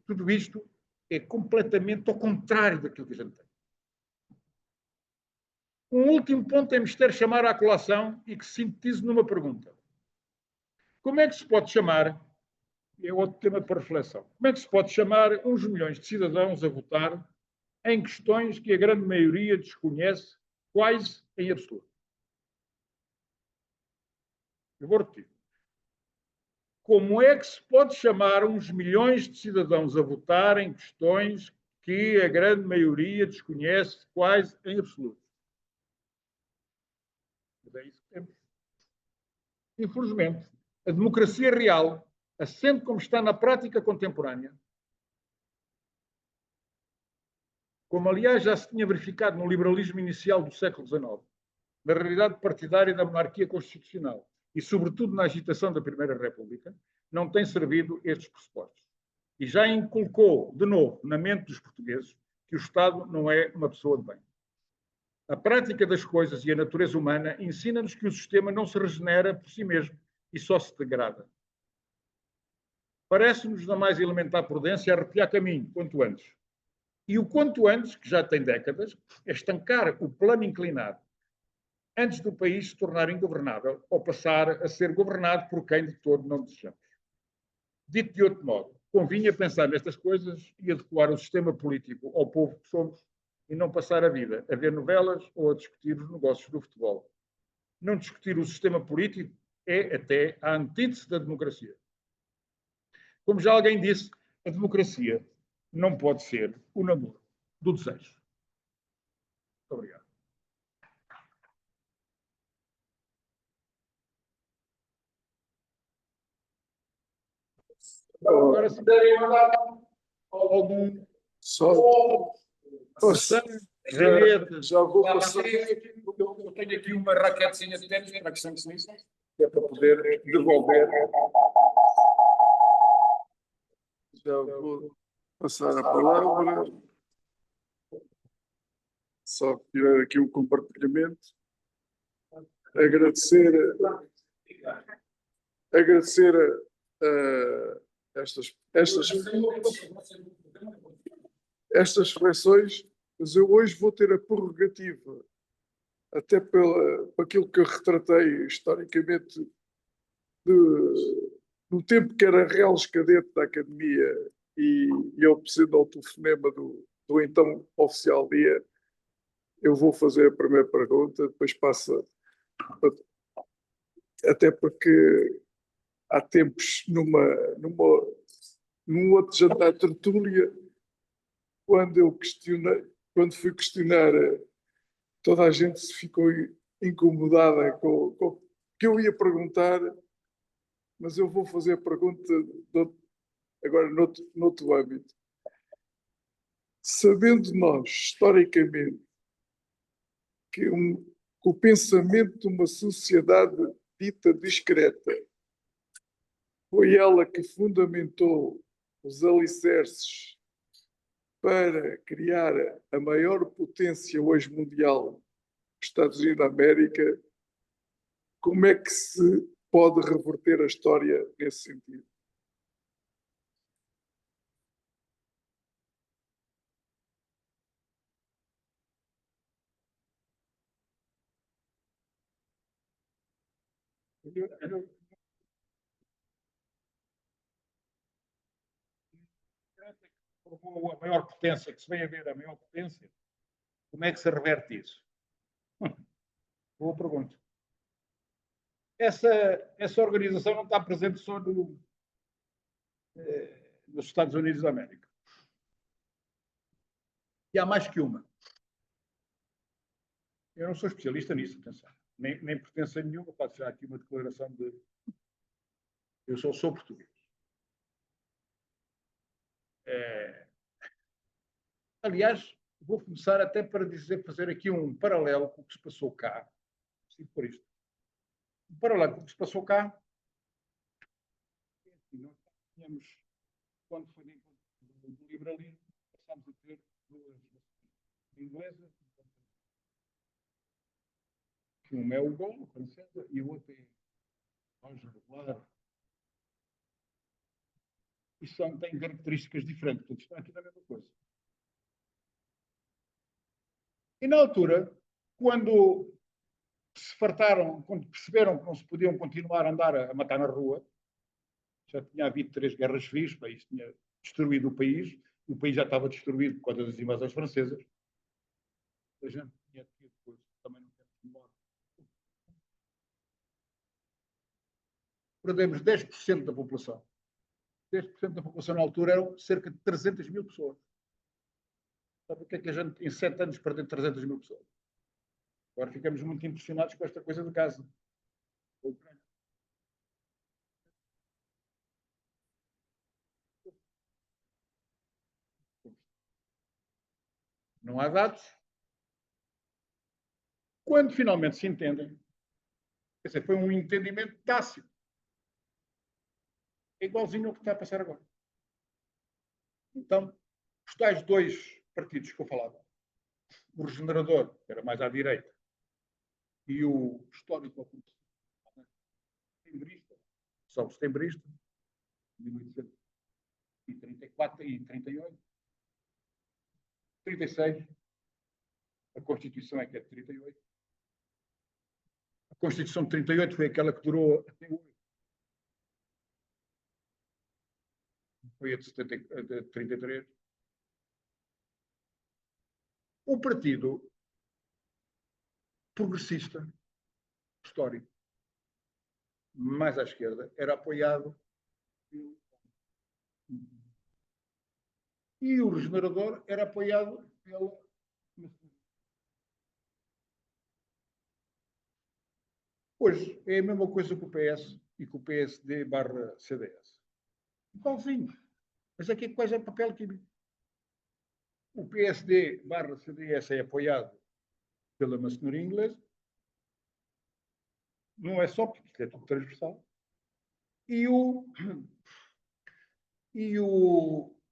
Tudo isto é completamente ao contrário daquilo que a gente tem. Um último ponto é mister chamar à colação e que se sintetize numa pergunta. Como é que se pode chamar, é outro tema para reflexão, como é que se pode chamar uns milhões de cidadãos a votar em questões que a grande maioria desconhece quase em absoluto? Eu vou repetir. Como é que se pode chamar uns milhões de cidadãos a votar em questões que a grande maioria desconhece quase em absoluto? Mas é isso que temos. Infelizmente, a democracia real, assente como está na prática contemporânea, como aliás já se tinha verificado no liberalismo inicial do século XIX, na realidade partidária da monarquia constitucional e, sobretudo, na agitação da Primeira República, não tem servido estes pressupostos. E já inculcou, de novo, na mente dos portugueses, que o Estado não é uma pessoa de bem. A prática das coisas e a natureza humana ensina-nos que o sistema não se regenera por si mesmo e só se degrada. Parece-nos da mais elementar prudência arrepiar caminho, quanto antes. E o quanto antes, que já tem décadas, é estancar o plano inclinado antes do país se tornar ingovernável ou passar a ser governado por quem de todo não desejamos. Dito de outro modo, convinha pensar nestas coisas e adequar o sistema político ao povo que somos e não passar a vida a ver novelas ou a discutir os negócios do futebol. Não discutir o sistema político é até a antítese da democracia. Como já alguém disse, a democracia não pode ser o namoro do desejo. Muito obrigado. Agora, se derem algum Só já vou passar, eu tenho aqui uma raquetezinha de ténis para que se que é para poder devolver. já vou passar a palavra. Só tirar aqui o compartilhamento. Agradecer estas reflexões, mas eu hoje vou ter a prerrogativa, até por aquilo que eu retratei historicamente no tempo que era real cadete da academia e eu sendo ao telefonema do então oficial dia, eu vou fazer a primeira pergunta, depois passa, até porque há tempos num outro jantar de tertúlia, quando fui questionar, toda a gente se ficou incomodada com o que eu ia perguntar, mas eu vou fazer a pergunta agora noutro âmbito. Sabendo nós, historicamente, que o pensamento de uma sociedade dita discreta foi ela que fundamentou os alicerces para criar a maior potência hoje mundial, Estados Unidos da América, como é que se pode reverter a história nesse sentido? formou a maior potência, que se vem a ver a maior potência, como é que se reverte isso? Boa pergunta. Essa organização não está presente só nos Estados Unidos da América. E há mais que uma. Eu não sou especialista nisso, atenção. Nem pertenço a nenhuma, faço já aqui uma declaração de. Eu sou português. Aliás, vou começar até para fazer aqui um paralelo com o que se passou cá. Sim, por isto. Um paralelo com o que se passou cá. Nós tínhamos, quando foi de encontro do liberalismo, passámos a ter duas inglesas. Uma é o Gaulle, francesa, e o outro é Roger Regular. E têm características diferentes, portanto, estão aqui na mesma coisa. E na altura, quando se fartaram, quando perceberam que não se podiam continuar a andar a matar na rua, já tinha havido 3 guerras civis, o país tinha destruído o país já estava destruído por causa das invasões francesas. A gente tinha tido depois, também não temos memória. Perdemos 10% da população. 10% da população na altura eram cerca de 300 mil pessoas. Sabe o que é que a gente, em 7 anos, perdeu 300 mil pessoas? Agora ficamos muito impressionados com esta coisa de Gaza. Não há dados. Quando finalmente se entendem, quer dizer, foi um entendimento tácito. É igualzinho ao que está a passar agora. Então, os tais 2 partidos que eu falava, o Regenerador, que era mais à direita, e o histórico setembrista, só o setembrista, 1834 e 38, 36, a Constituição é que é de 38. A Constituição de 38 foi aquela que durou até hoje. Foi a de 33. O partido progressista, histórico, mais à esquerda, era apoiado e o Regenerador era apoiado pela. Hoje é a mesma coisa que o PS e com o PSD barra CDS. Igualzinho. Mas aqui quais é o papel químico? O PSD barra CDS é apoiado pela maçonaria inglesa. Não é só porque isto é tudo transversal.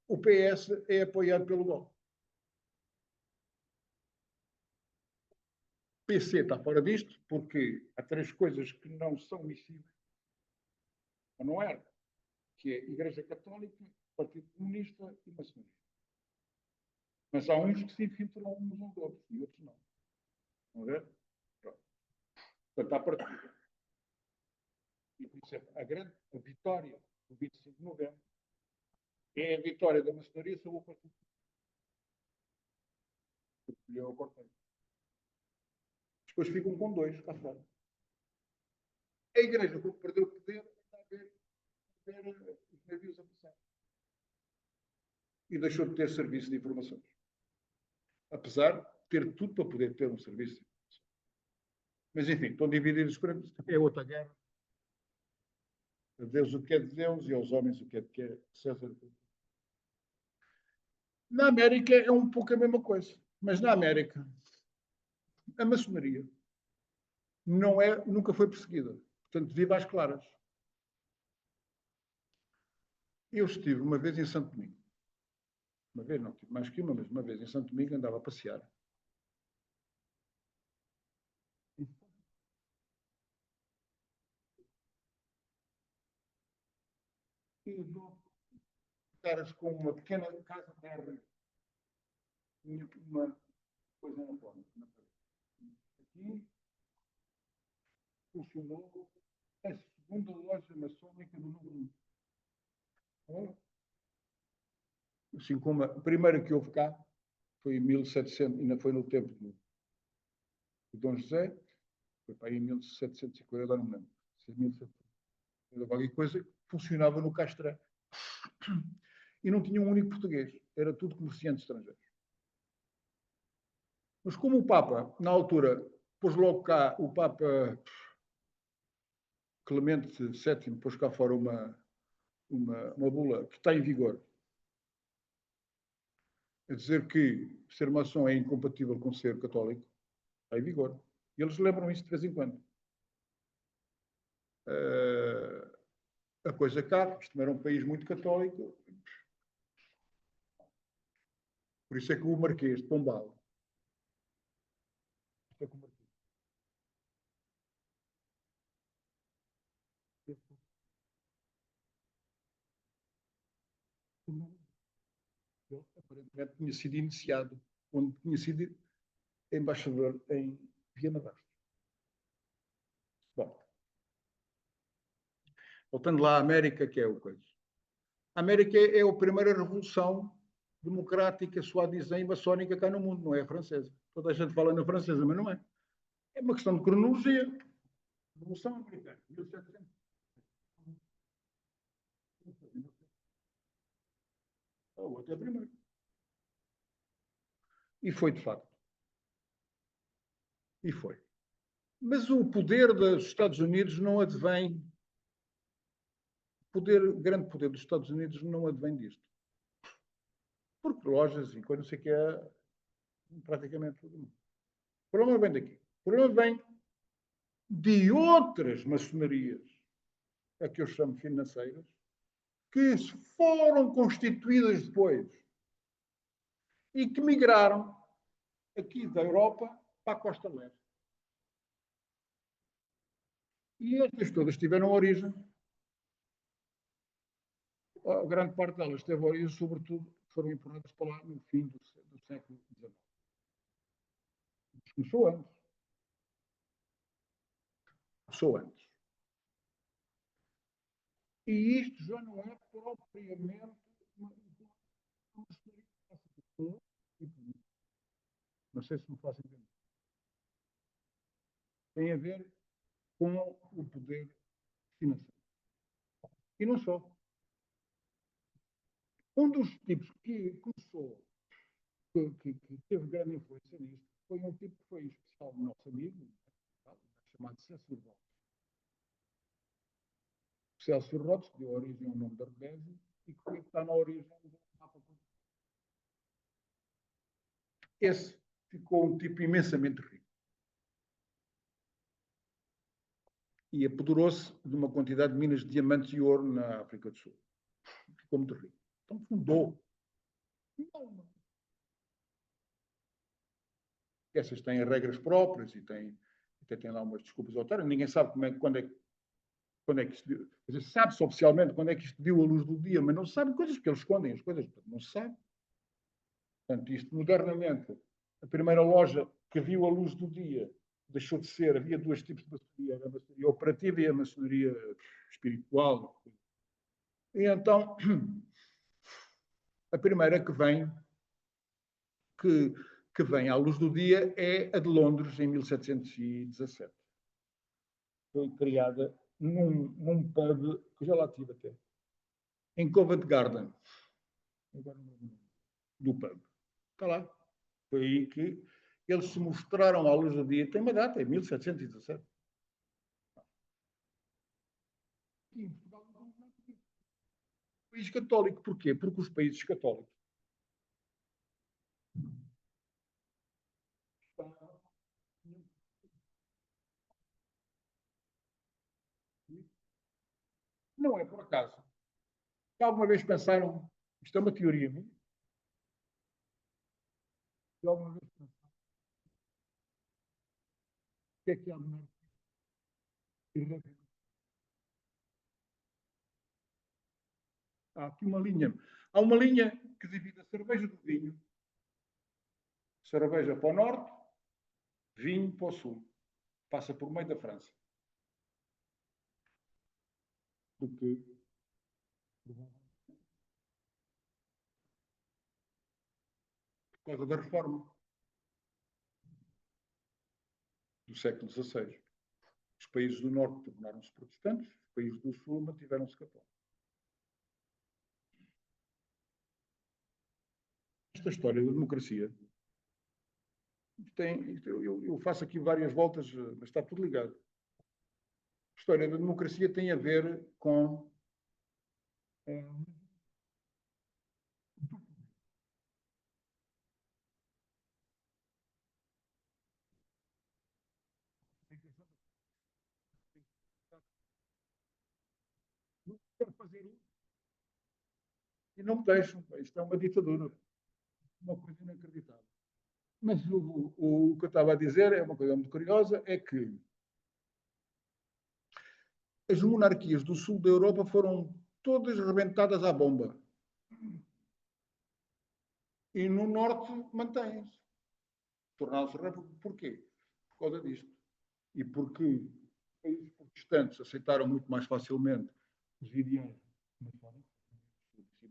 O PS é apoiado pelo Bloco. O PC está fora disto porque há 3 coisas que não são missíveis. Não era. Que é Igreja Católica, Partido Comunista e maçonaria. Mas há uns que se infiltram uns aos outros e outros não. Estão a ver? Pronto. Portanto, à partida. E, por exemplo, a vitória do 25 de novembro é a vitória da maçonaria sobre o Partido Comunista. Depois ficam com 2, cá fora. A Igreja, quando perdeu o poder, está a ver os navios a passar. E deixou de ter serviço de informações. Apesar de ter tudo para poder ter um serviço de informações. Mas, enfim, estão divididos por eles. É outra guerra. A Deus o que é de Deus e aos homens o que é de César. Na América é um pouco a mesma coisa. Mas na América, a maçonaria nunca foi perseguida. Portanto, viva às claras. Eu estive uma vez em Santo Domingo. Uma vez, não tive mais que uma, mas uma vez em Santo Domingo andava a passear. E dou caras com uma pequena casa terra, uma coisa na forma. Aqui funcionou a segunda loja maçônica do Novo Mundo. assim como a primeira que houve cá foi em 1700, ainda foi no tempo de Dom José, foi para aí em 1750, agora não me lembro, 1700, qualquer coisa, funcionava no Castrã. E não tinha um único português, era tudo comerciantes estrangeiros. Mas como o Papa, na altura, pôs logo cá, o Papa Clemente VII pôs cá fora uma bula que está em vigor, a dizer que ser maçom é incompatível com ser católico, está em vigor. E eles lembram isso de vez em quando. A coisa cá, isto era um país muito católico, por isso é que o Marquês de Pombal, é que o Marquês, ele aparentemente tinha sido iniciado, onde tinha sido embaixador em Viana d'Astro. Bom, voltando lá à América, que é o coisa. A América é a primeira revolução democrática, suadizem, maçónica cá no mundo, não é a francesa. Toda a gente fala na francesa, mas não é. É uma questão de cronologia. Revolução Americana, 1700. A outra é a primeira. E foi, de facto. E foi. Mas o poder dos Estados Unidos não advém. O grande poder dos Estados Unidos não advém disto. Porque lojas e coisas, não sei o que é praticamente tudo. O problema vem daqui. O problema vem de outras maçonarias, a que eu chamo financeiras, que foram constituídas depois e que migraram aqui da Europa para a costa leste. E estas todas tiveram origem, a grande parte delas teve origem, sobretudo, foram importadas para lá no fim do século XIX. Começou antes. Começou antes. E isto já não é propriamente uma história. Não sei se me faço entender. Tem a ver com o poder financeiro. E não só. Um dos tipos que começou, que teve grande influência nisto, foi um tipo que foi especial do nosso amigo, chamado Cécile Rhodes. Cécile Rhodes, que deu origem ao nome da Rodésia, e que está na origem do mapa. Esse ficou um tipo imensamente rico. E apoderou-se de uma quantidade de minas de diamantes e ouro na África do Sul. Ficou muito rico. Então fundou. Essas têm regras próprias e até têm lá umas desculpas autórias. Ninguém sabe quando é que isto viu. Sabe-se oficialmente quando é que isto viu a luz do dia, mas não se sabe coisas, porque eles escondem as coisas, não se sabe. Portanto, isto modernamente, a primeira loja que viu a luz do dia deixou de ser, havia dois tipos de maçonaria, a maçonaria operativa e a maçonaria espiritual. E então, a primeira que vem à luz do dia é a de Londres, em 1717. Foi criada num pub, que já lá tive até, em Covent Garden, do pub. Está lá. Foi aí que eles se mostraram à luz do dia. Tem uma data, é 1717. E em Portugal não é um país católico. Porquê? Porque os países católicos não é por acaso. Se alguma vez pensaram, isto é uma teoria minha, se alguma vez pensaram, o que é a monarquia? Há aqui uma linha. Há uma linha que divide a cerveja do vinho. Cerveja para o norte, vinho para o sul. Passa por meio da França. Do que por causa da reforma do século XVI. Os países do Norte tornaram-se protestantes, os países do Sul mantiveram-se católicos. Esta história da democracia eu faço aqui várias voltas, mas está tudo ligado. A história da democracia tem a ver com quero fazer isso e não me deixam. Isto é uma ditadura, uma coisa inacreditável. Mas o que eu estava a dizer é uma coisa muito curiosa, é que as monarquias do sul da Europa foram todas rebentadas à bomba. E no norte mantêm-se. Tornaram-se república. Porquê? Por causa disto. E porque os países protestantes aceitaram muito mais facilmente os ideais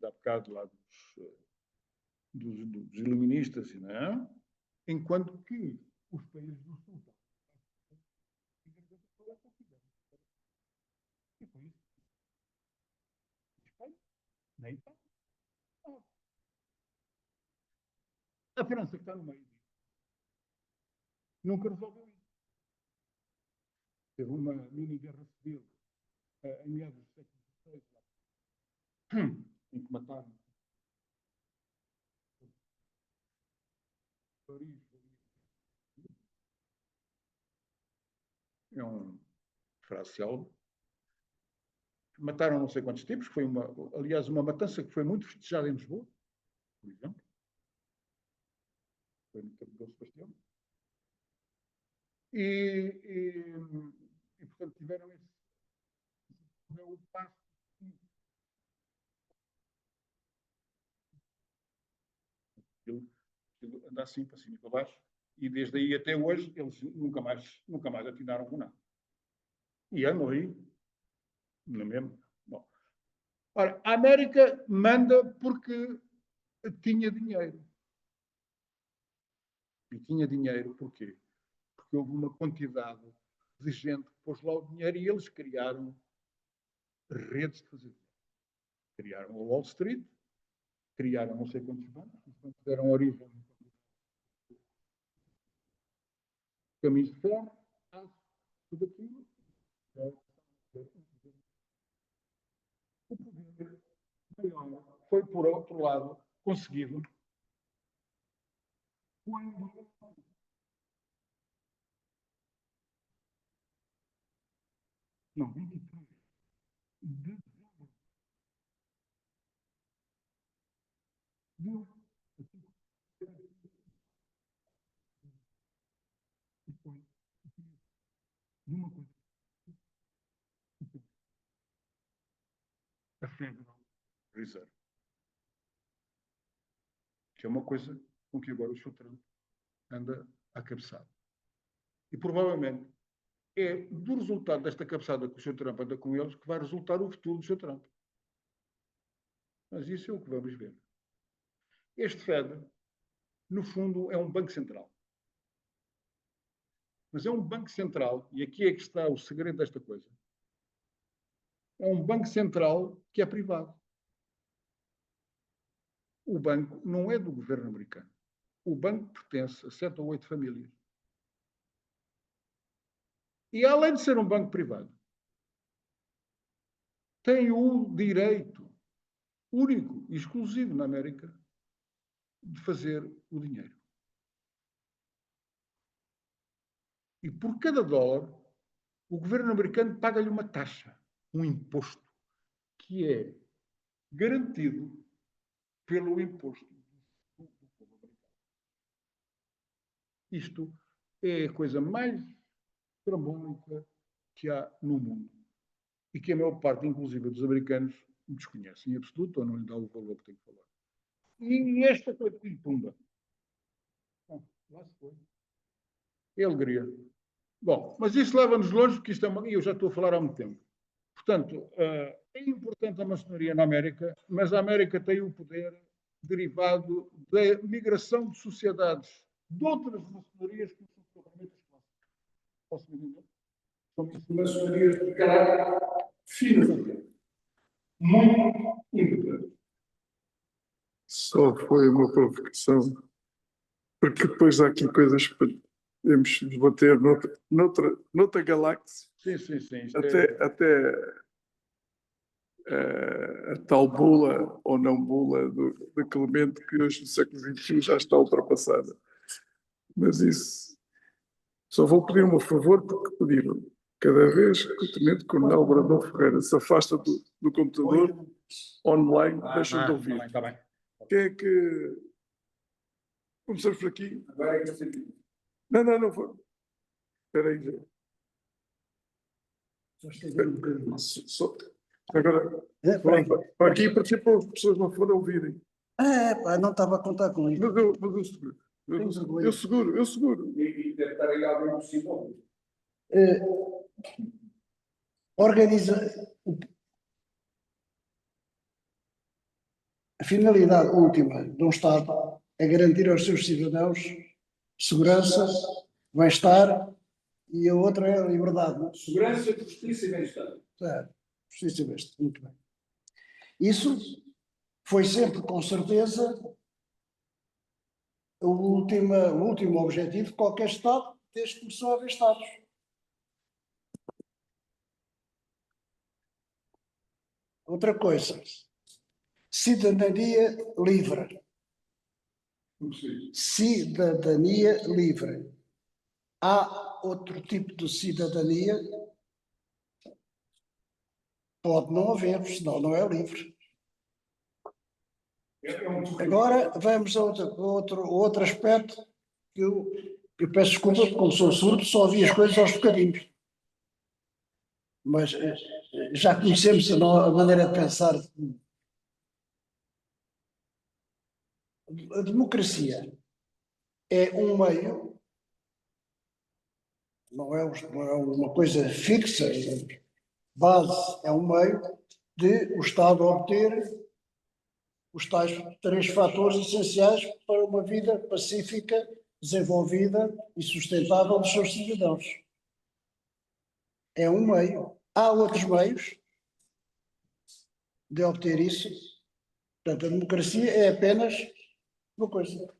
há bocado lá dos iluministas, não é? Enquanto que os países do sul e foi isso. Nem está. A França, que está no meio disso, nunca resolveu isso. Teve uma mini-guerra civil em meados do século XVI, em que mataram Paris. É um frase célebre. Mataram não sei quantos tipos, foi aliás, uma matança que foi muito festejada em Lisboa, por exemplo. Foi no tempo de Dom Sebastião. E, portanto, tiveram esse o passo. Ele anda assim, para cima e para baixo, e desde aí até hoje eles nunca mais atinaram com nada. E andam aí, não é mesmo? Bom. Ora, a América manda porque tinha dinheiro. E tinha dinheiro porquê? Porque houve uma quantidade de gente que pôs lá o dinheiro e eles criaram redes de fazer. Criaram a Wall Street, criaram não sei quantos bancos, deram origem caminhos de ferro, tudo aquilo. O poder maior foi, por outro lado, conseguido quando não, 23 de dezembro e foi numa coisa a Federal Reserve, que é uma coisa com que agora o Sr. Trump anda à cabeçada. E provavelmente é do resultado desta cabeçada que o Sr. Trump anda com eles que vai resultar o futuro do Sr. Trump. Mas isso é o que vamos ver. Este Fed, no fundo, é um banco central. Mas é um banco central, e aqui é que está o segredo desta coisa. É um banco central que é privado. O banco não é do governo americano. O banco pertence a 7 ou 8 famílias. E além de ser um banco privado, tem o direito único e exclusivo na América de fazer o dinheiro. E por cada dólar, o governo americano paga-lhe uma taxa, um imposto, que é garantido pelo imposto do povo americano. Isto é a coisa mais trambólica que há no mundo e que a maior parte, inclusive, dos americanos desconhecem em absoluto ou não lhe dá o valor que tem que falar. E esta coisa de pumba. Lá se foi. É alegria. Bom, mas isso leva-nos longe, porque isto é uma... eu já estou a falar há muito tempo. Portanto, é importante a maçonaria na América, mas a América tem o poder derivado da migração de sociedades de outras maçonarias que são ferramentas clássicas. Posso me entender? São maçonarias de caráter financeiro. Muito importante. Só foi uma provocação, porque depois há aqui coisas que podemos debater noutra galáxia, Sim. até a tal bula ou não bula do Clemente, que hoje no século XXI já está ultrapassada. Mas isso, só vou pedir um favor, porque pediram. Cada vez que o Tenente Coronel Brandão Ferreira se afasta do computador online, deixam de ouvir. Está bem. Quem é que... Começamos por aqui. Não foi. Espera aí. Agora, para aqui, para as pessoas não forem ouvirem. Pá, não estava a contar com isso. Mas eu seguro. A finalidade última de um Estado é garantir aos seus cidadãos segurança, bem-estar, e a outra é a liberdade. Não? Segurança, justiça e bem-estar. Justiça e bem-estar, muito bem. Isso foi sempre, com certeza, o último objetivo de qualquer Estado, desde que começou a haver Estados. Outra coisa, cidadania livre. Cidadania livre. Há outro tipo de cidadania? Pode não haver, senão não é livre. Agora vamos a outro aspecto que eu peço desculpa, porque como sou surdo, só ouvi as coisas aos bocadinhos. Mas já conhecemos a maneira de pensar. A democracia é um meio, não é uma coisa fixa, base, é um meio de o Estado obter os tais 3 fatores essenciais para uma vida pacífica, desenvolvida e sustentável dos seus cidadãos. É um meio. Há outros meios de obter isso. Portanto, a democracia é apenas uma coisa.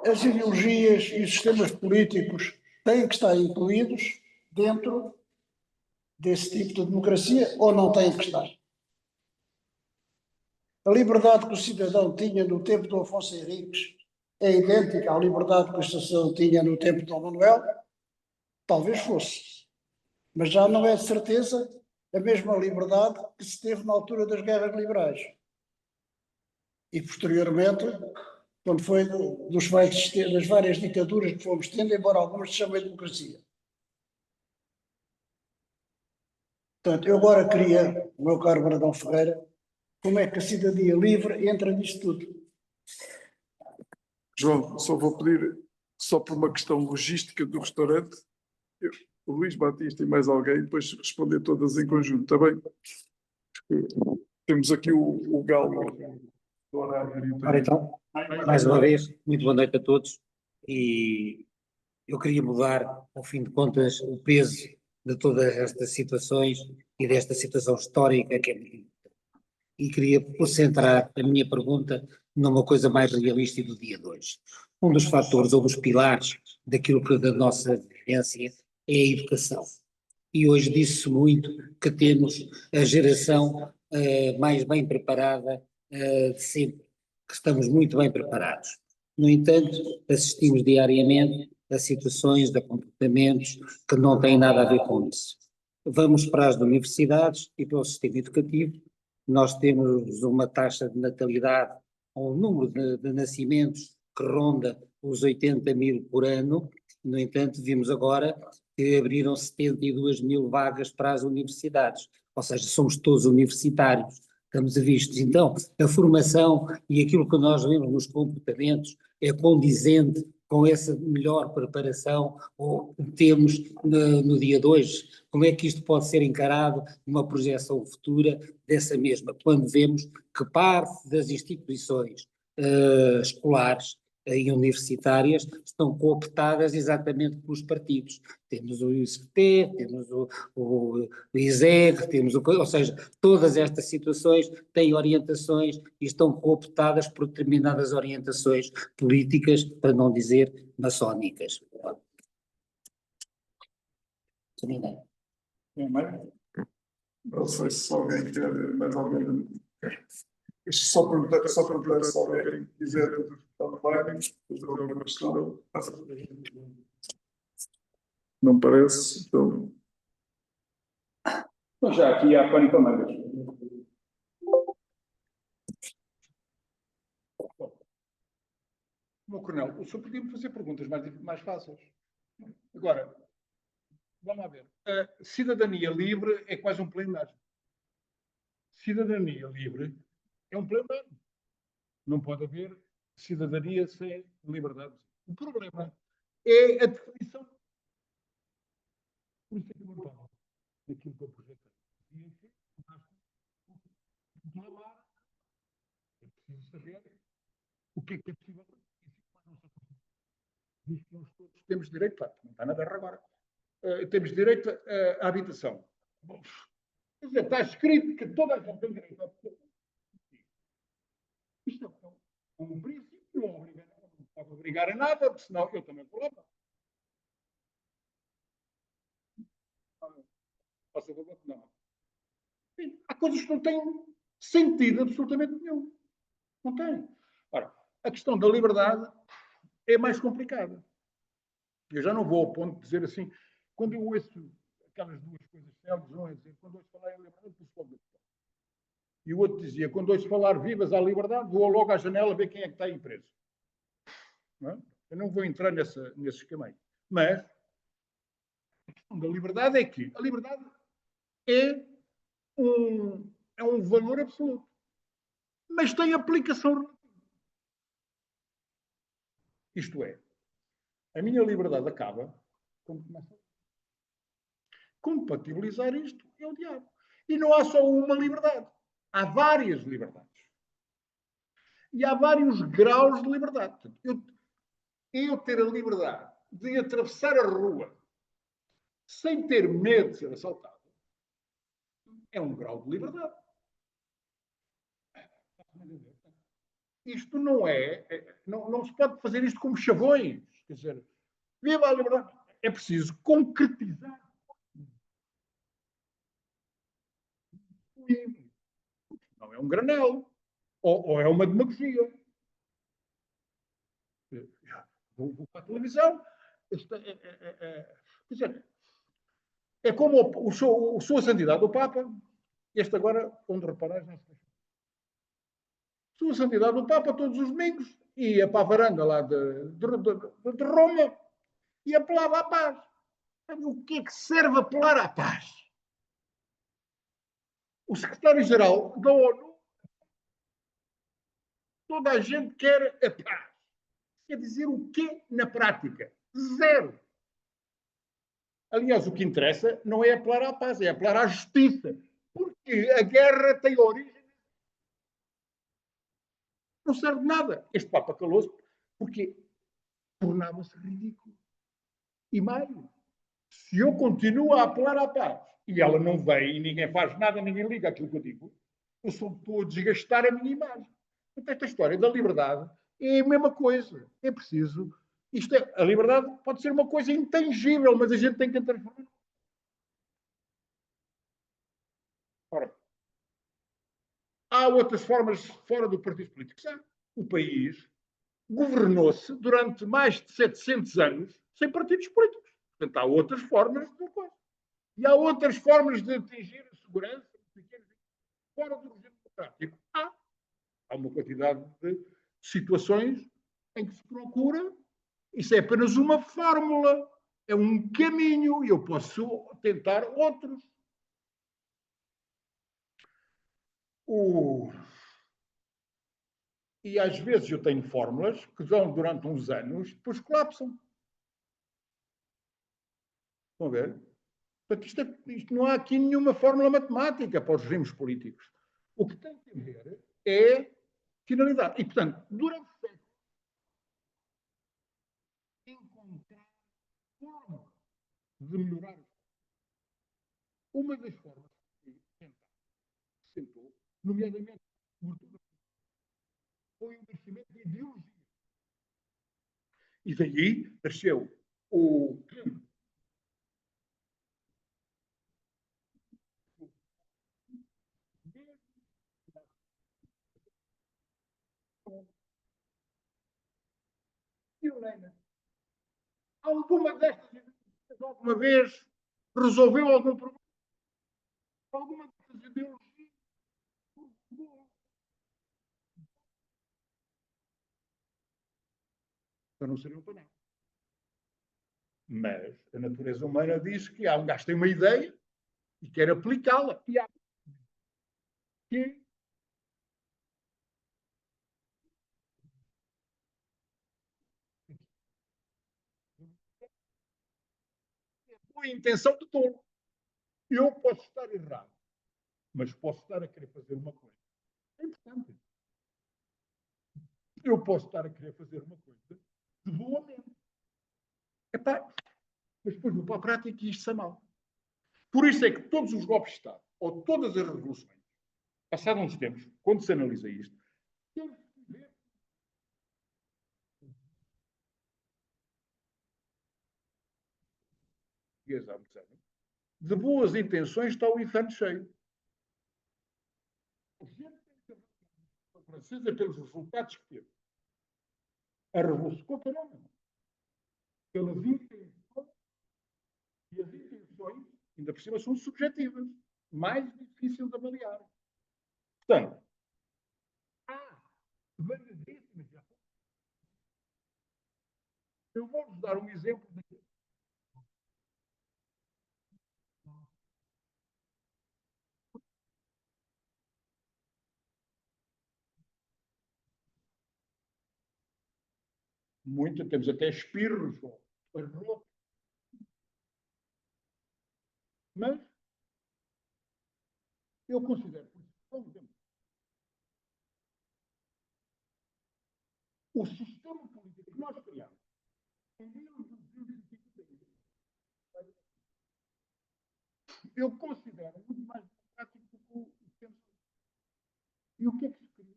As ideologias e os sistemas políticos têm que estar incluídos dentro desse tipo de democracia ou não têm que estar? A liberdade que o cidadão tinha no tempo do Afonso Henriques é idêntica à liberdade que o cidadão tinha no tempo de Dom Manuel? Talvez fosse. Mas já não é de certeza a mesma liberdade que se teve na altura das guerras liberais. E posteriormente, quando foi das várias ditaduras que fomos tendo, embora algumas se chamem democracia. Portanto, eu agora queria, o meu caro Brandão Ferreira, como é que a cidadania livre entra nisto tudo? João, só vou pedir, só por uma questão logística do restaurante, o Luís Batista e mais alguém, depois responder todas em conjunto, está bem? Temos aqui o galo do horário. Ora então, mais uma vez, muito boa noite a todos, e eu queria mudar, ao fim de contas, o peso de todas estas situações e desta situação histórica que é muito importante. E queria concentrar a minha pergunta numa coisa mais realista do dia de hoje. Um dos fatores ou dos pilares daquilo que da nossa vivência é a educação. E hoje disse-se muito que temos a geração mais bem preparada de sempre, que estamos muito bem preparados. No entanto, assistimos diariamente a situações de comportamentos que não têm nada a ver com isso. Vamos para as universidades e para o sistema educativo. Nós temos uma taxa de natalidade, um número de nascimentos que ronda os 80 mil por ano. No entanto, vimos agora que abriram 72 mil vagas para as universidades, ou seja, somos todos universitários, estamos a vistos. Então, a formação e aquilo que nós vemos nos comportamentos é condizente com essa melhor preparação, ou temos no dia 2, como é que isto pode ser encarado numa projeção futura dessa mesma, quando vemos que parte das instituições escolares e universitárias estão cooptadas exatamente pelos partidos. Temos o ISCTE, temos o ISEG, ou seja, todas estas situações têm orientações e estão cooptadas por determinadas orientações políticas, para não dizer maçónicas. Terminei. Não sei se alguém quer mais alguém. Só perguntar se alguém quiser online, fazer alguma questão. Não parece, então. Então já aqui há pano para mangas. Meu coronel, o senhor podia-me fazer perguntas mais fáceis. Agora, vamos lá ver. A cidadania livre é quase um plenário. Cidadania livre é um plenário. Não pode haver cidadania sem liberdade. O problema é a definição. Por isso é que eu não estava naquilo que eu projetei. E aqui, reclamar, é preciso saber o que é possível. Diz que nós todos temos direito, não está na terra agora, temos direito à habitação. Bom, quer dizer, está escrito que toda a gente tem direito à habitação. Isto é um princípio, não pode obrigar a nada, porque senão eu também vou lá. Faça favor, não. Há coisas que não têm sentido absolutamente nenhum. Não tem. Ora, a questão da liberdade é mais complicada. Eu já não vou ao ponto de dizer assim, quando eu ouço aquelas duas coisas célebres, um é dizer, quando ouço falar em liberdade, penso logo. E o outro dizia, quando ouço falar vivas à liberdade, vou logo à janela ver quem é que está aí preso. Não é? Eu não vou entrar nesse esquema aí. Mas a questão da liberdade é que a liberdade é um valor absoluto. Mas tem aplicação relativa. Isto é, a minha liberdade acaba quando começa a compatibilizar isto é o diabo. E não há só uma liberdade. Há várias liberdades. E há vários graus de liberdade. Eu ter a liberdade de atravessar a rua sem ter medo de ser assaltado é um grau de liberdade. Isto não não se pode fazer isto como chavões. Quer dizer, viva a liberdade. É preciso concretizar. Não é um granel. Ou é uma demagogia. Vou para a televisão. Quer dizer, é como Sua Santidade, o Papa, este agora, onde reparais, não sei. Sua Santidade, o Papa, todos os domingos, ia para a varanda lá de Roma e apelava à paz. O que é que serve apelar à paz? O secretário-geral da ONU, toda a gente quer a paz. Quer dizer o quê na prática? Zero. Aliás, o que interessa não é apelar à paz, é apelar à justiça. Porque a guerra tem origem. Não serve de nada. Este Papa calou-se porque tornava-se ridículo. E mais, se eu continuo a apelar à paz e ela não vem e ninguém faz nada, ninguém liga aquilo que eu digo, eu só estou a desgastar a minha imagem. Portanto, esta história da liberdade é a mesma coisa. É preciso. A liberdade pode ser uma coisa intangível, mas a gente tem que transformar. Ora, há outras formas fora do partido político. O país governou-se durante mais de 700 anos sem partidos políticos. Portanto, há outras formas de coisa. E há outras formas de atingir a segurança fora do regime democrático. Há uma quantidade de situações em que se procura. Isso é apenas uma fórmula, é um caminho, e eu posso tentar outros. E às vezes eu tenho fórmulas que dão durante uns anos, depois colapsam. Estão a ver? Portanto, isto não há aqui nenhuma fórmula matemática para os regimes políticos. O que tem que haver é finalidade. E, portanto, durante séculos, encontrar forma de melhorar. Uma das formas que se tentou, nomeadamente, foi o nascimento de ideologia. E daí nasceu o Helena. Alguma destas alguma vez resolveu algum problema? Alguma destas ideologias? Então não seriam para nada. Mas a natureza humana diz que há um gajo que tem uma ideia e quer aplicá-la. E há que a intenção de tolo. Eu posso estar errado, mas posso estar a querer fazer uma coisa. É importante. Eu posso estar a querer fazer uma coisa de boa mente. Epá, mas depois vou para a prática e isto está mal. Por isso é que todos os golpes de Estado, ou todas as revoluções, passados uns tempos, quando se analisa isto, temos que ver há muitos anos, de boas intenções está o inferno cheio. A gente francesa pelos resultados que teve. A revolução contra pelas intenções, e as intenções, ainda por cima, são subjetivas. Mais difícil de avaliar. Portanto, há variedíssimas. Eu vou-vos dar um exemplo de muito, temos até espirros, mas eu considero, por exemplo, o sistema político que nós criamos em 1953, eu considero muito mais democrático do que o sistema. E o que é que se cria?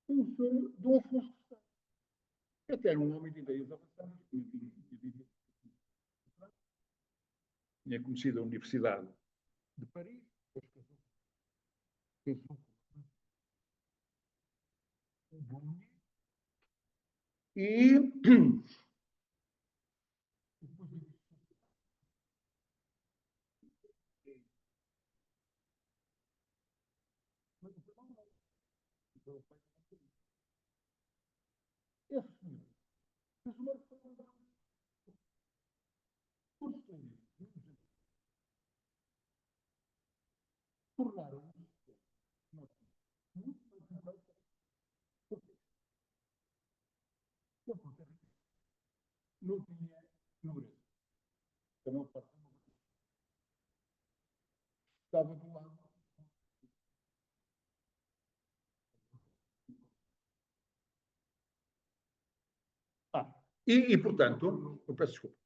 Um sonho do Afonso Santos, que até era um homem de ideias avançadas, tinha conhecido a Universidade de Paris, depois casou com Bolonha, e esse senhor fez uma reforma tornaram muito mais não tinha nobreza. Também o partido estava do lado. Portanto, eu peço desculpa.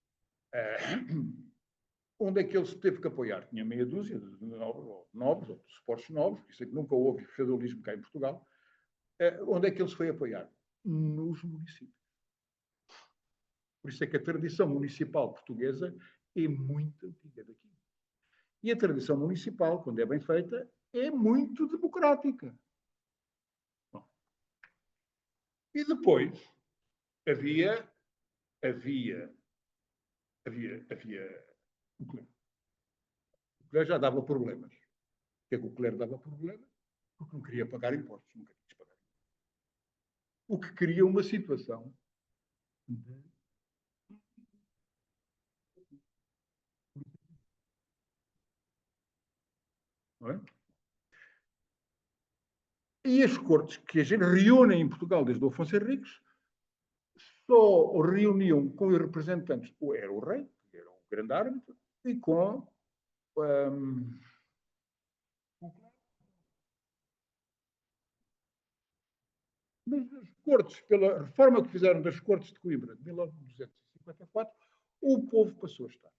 Onde é que ele se teve que apoiar? Tinha meia dúzia de novos, ou de suportes novos, isso é que nunca houve feudalismo cá em Portugal. Onde é que ele se foi apoiar? Nos municípios. Por isso é que a tradição municipal portuguesa é muito antiga daqui. E a tradição municipal, quando é bem feita, é muito democrática. Bom. E depois havia o clero. O clero já dava problemas. Porque é que o clero dava problemas? Porque não queria pagar impostos, nunca quis pagar. O que cria uma situação de não é? E as cortes que a gente reúne em Portugal desde o Afonso Henriques só reuniam com os representantes, era o rei, que era o grande árbitro, e com mas as cortes, pela reforma que fizeram das cortes de Coimbra, de 1254, o povo passou a estar.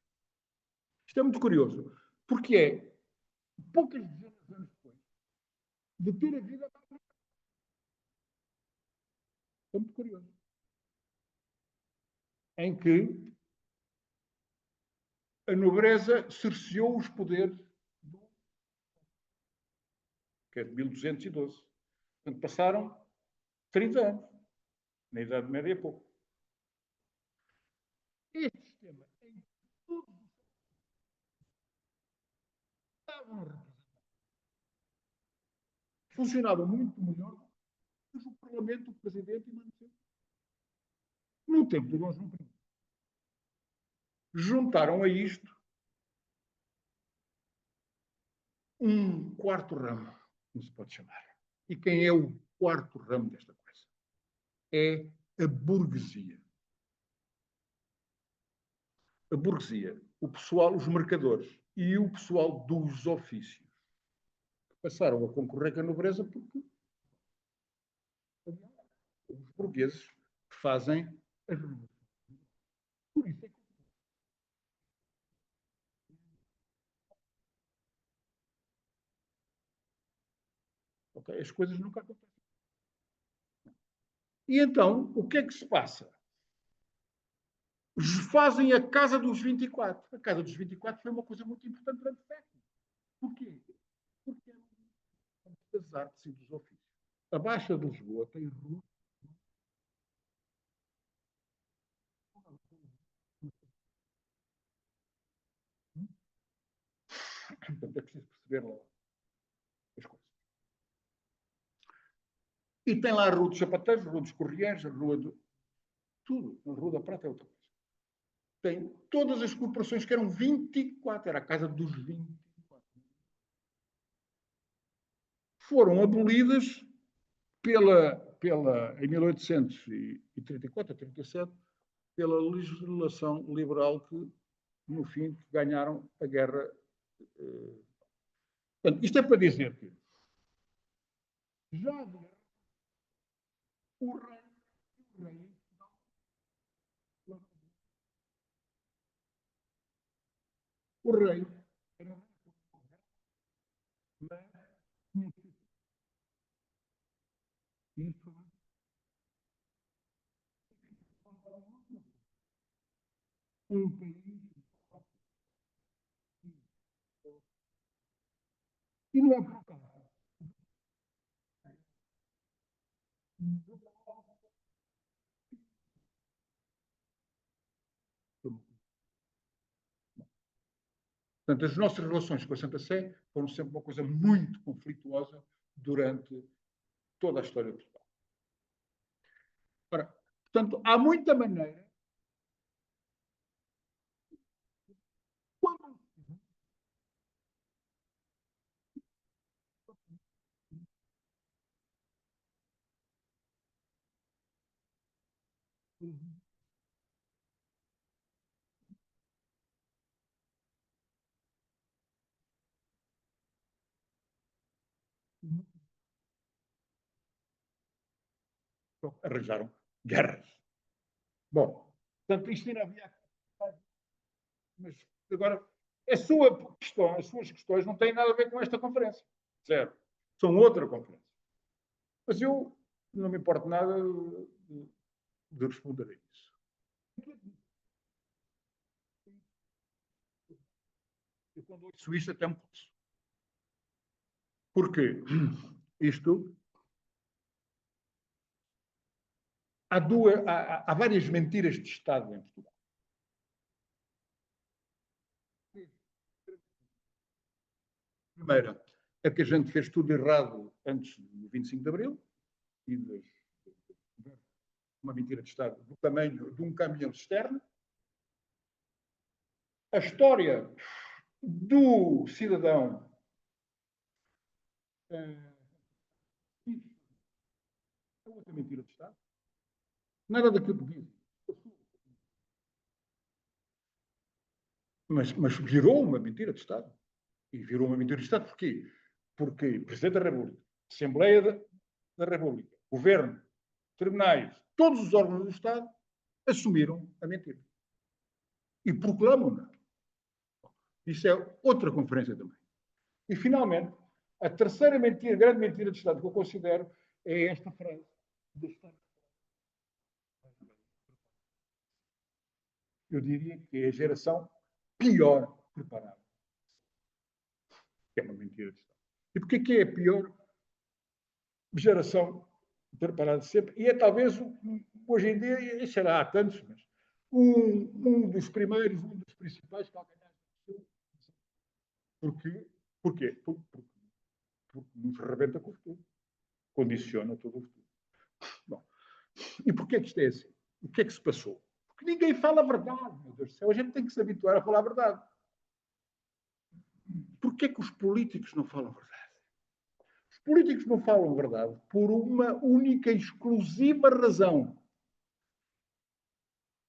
Isto é muito curioso, porque é poucas dezenas de anos depois de ter a vida para aplicar. É muito curioso. Em que a nobreza cerceou os poderes que é de 1212. Portanto, passaram 30 anos. Na Idade Média é pouco. Este sistema em que todos estavam representados funcionava muito melhor do que o Parlamento, o Presidente e o Manifesto. No tempo do Dom João I. Juntaram a isto um quarto ramo, como se pode chamar. E quem é o quarto ramo desta coisa? É a burguesia. A burguesia, o pessoal, os mercadores e o pessoal dos ofícios passaram a concorrer com a nobreza porque os burgueses fazem as revoluções. Por isso é que okay, as coisas nunca acontecem. E então, o que é que se passa? Fazem a Casa dos 24. A Casa dos 24 foi uma coisa muito importante durante séculos. Porquê? Porque era das artes e dos ofícios. A Baixa de Lisboa tem ruas. Portanto, é preciso perceber lá as coisas. E tem lá a Rua dos Sapateiros, a Rua dos Correieiros, a Rua do... Tudo. A Rua da Prata é outra coisa. Tem todas as corporações que eram 24. Era a Casa dos 24. Foram abolidas em 1834 a 37, pela legislação liberal que, no fim, ganharam a guerra. Portanto, isto é para dizer que já a guerra, o rei o rei era isso, um país, e não é por acaso. Portanto, as nossas relações com a Santa Sé foram sempre uma coisa muito conflituosa durante toda a história de Portugal. Ora, portanto, há muita maneira. Quando arranjaram guerras. Bom, portanto, isto ainda havia. Mas agora, as suas questões não têm nada a ver com esta conferência. Zero. São outra conferência. Mas eu não me importo nada de responder a isso. Eu, quando ouço isto, até me posso. Porque isto. Há várias mentiras de Estado em Portugal. Primeira, é que a gente fez tudo errado antes do 25 de Abril, e uma mentira de Estado do tamanho de um caminhão cisterna. A história do cidadão outra mentira de Estado. Nada daquilo que dizem. Mas virou uma mentira de Estado. E virou uma mentira de Estado porquê? Porque Presidente da República, Assembleia da República, Governo, tribunais, todos os órgãos do Estado assumiram a mentira. E proclamam-na. Isso é outra conferência também. E, finalmente, a terceira mentira, grande mentira de Estado que eu considero é esta frase. Eu diria que é a geração pior preparada. É uma mentira de Estado. E porquê que é a pior geração preparada sempre? E é talvez, hoje em dia, será há tantos, mas um dos primeiros, um dos principais calcanhares. Porquê? Porque nos rebenta com o futuro. Condiciona todo o futuro. Bom, e porquê que isto é assim? O que é que se passou? Porque ninguém fala a verdade, meu Deus do céu. A gente tem que se habituar a falar a verdade. Porquê que os políticos não falam a verdade? Os políticos não falam a verdade por uma única e exclusiva razão.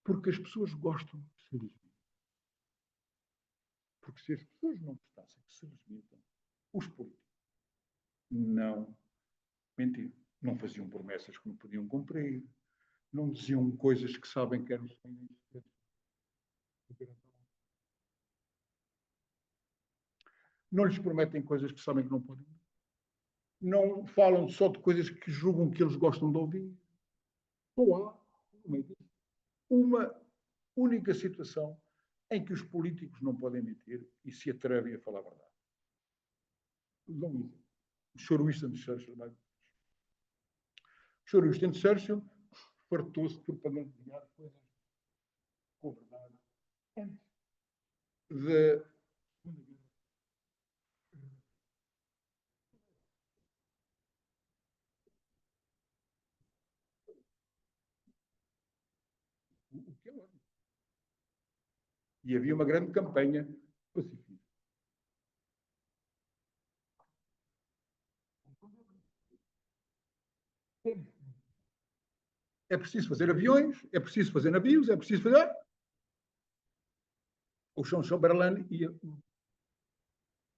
Porque as pessoas gostam de se desmentir. Porque se as pessoas não gostassem que se desmentam, os políticos não mentiam. Não faziam promessas que não podiam cumprir. Não diziam coisas que sabem que eram não lhes prometem coisas que sabem que não podem. Não falam só de coisas que julgam que eles gostam de ouvir. Só há, no meio disso, uma única situação em que os políticos não podem mentir e se atrevem a falar a verdade. O Sr. Winston Churchill, o Sr. Winston Churchill fartou-se de propagandear coisas com verdade antes da Segunda Guerra. O que é ótimo. E havia uma grande campanha pacífica. É preciso fazer aviões, é preciso fazer navios, é preciso fazer. O João Chamberlain ia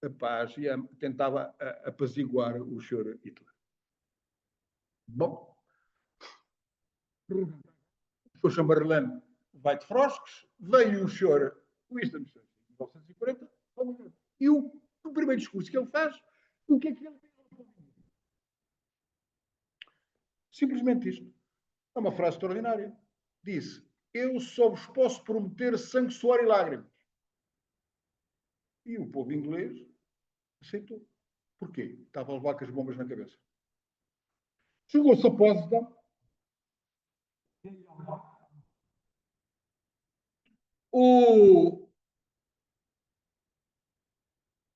a paz e tentava apaziguar o Sr. Hitler. Bom, o Sr. Chamberlain vai de frosques, veio o Sr. Winston Churchill em 1940 e o primeiro discurso que ele faz, o que é que ele fez? Simplesmente isto. É uma frase extraordinária. Disse: eu só vos posso prometer sangue, suor e lágrimas. E o povo inglês aceitou. Porquê? Estava a levar com as bombas na cabeça. Chegou-se a Potsdam.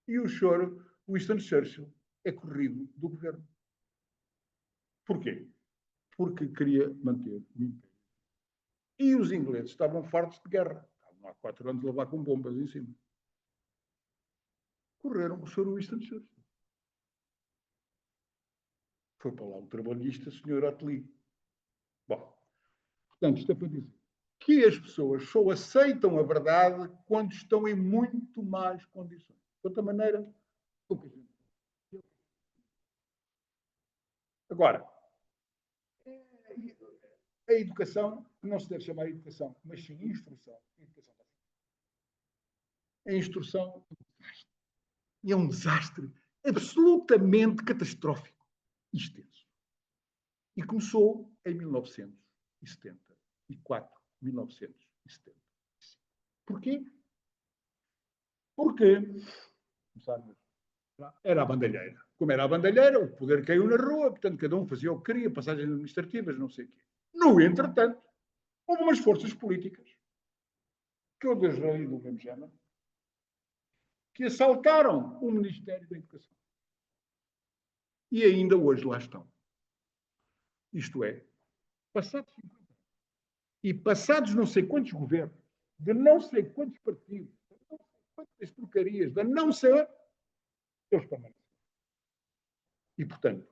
E o senhor Winston Churchill é corrido do governo. Porquê? Porque queria manter o império. E os ingleses estavam fartos de guerra. Estavam há 4 anos a levar com bombas em cima. Correram com o senhor Winston Churchill. Foi para lá o trabalhista, Sr. Attlee. Bom, portanto, isto é para dizer que as pessoas só aceitam a verdade quando estão em muito mais condições. De outra maneira, o que a gente... Agora, a educação não se deve chamar educação, mas sim instrução. A instrução é um desastre absolutamente catastrófico e extenso. E começou em 1974, 1975. Porquê? Porque era a bandalheira. Como era a bandalheira, o poder caiu na rua, portanto, cada um fazia o que queria, passagens administrativas, não sei o quê. No entretanto, houve umas forças políticas, todas ali do mesmo género, que assaltaram o Ministério da Educação. E ainda hoje lá estão. Isto é, passados 50 anos, e passados não sei quantos governos, de não sei quantos partidos, de não sei quantas porcarias, de não sei... Eles permanecem. E, portanto,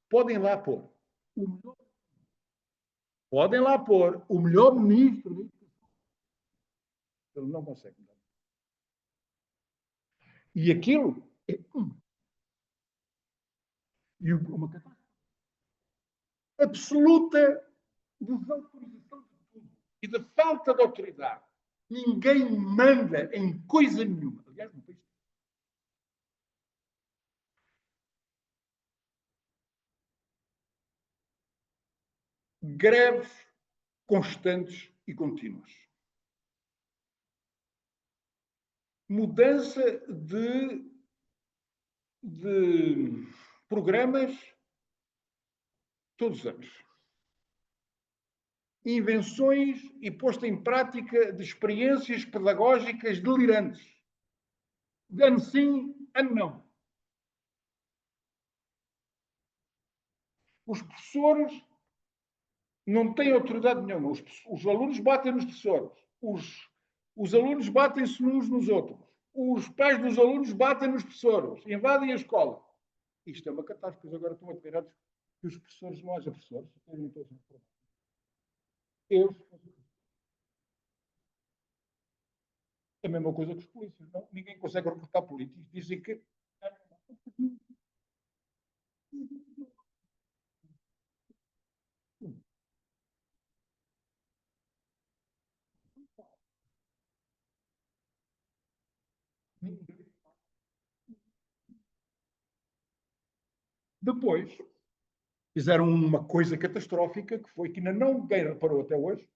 podem lá pôr o melhor Podem lá pôr o melhor ministro da Educação. Ele não consegue mudar. E aquilo é e uma catástrofe absoluta desautorização de tudo e de falta de autoridade. Ninguém manda em coisa nenhuma. Aliás, no país. Greves constantes e contínuas. Mudança de programas todos os anos. Invenções e posta em prática de experiências pedagógicas delirantes. Ano sim, ano não. Os professores não têm autoridade nenhuma. Os alunos batem nos professores. Os alunos batem-se uns nos outros. Os pais dos alunos batem nos professores. Invadem a escola. Isto é uma catástrofe. Agora estão admirados que os professores não haja professores. É a mesma coisa que os polícias. Não? Ninguém consegue recrutar políticos. Dizem que depois fizeram uma coisa catastrófica que foi que ainda não ninguém reparou até hoje,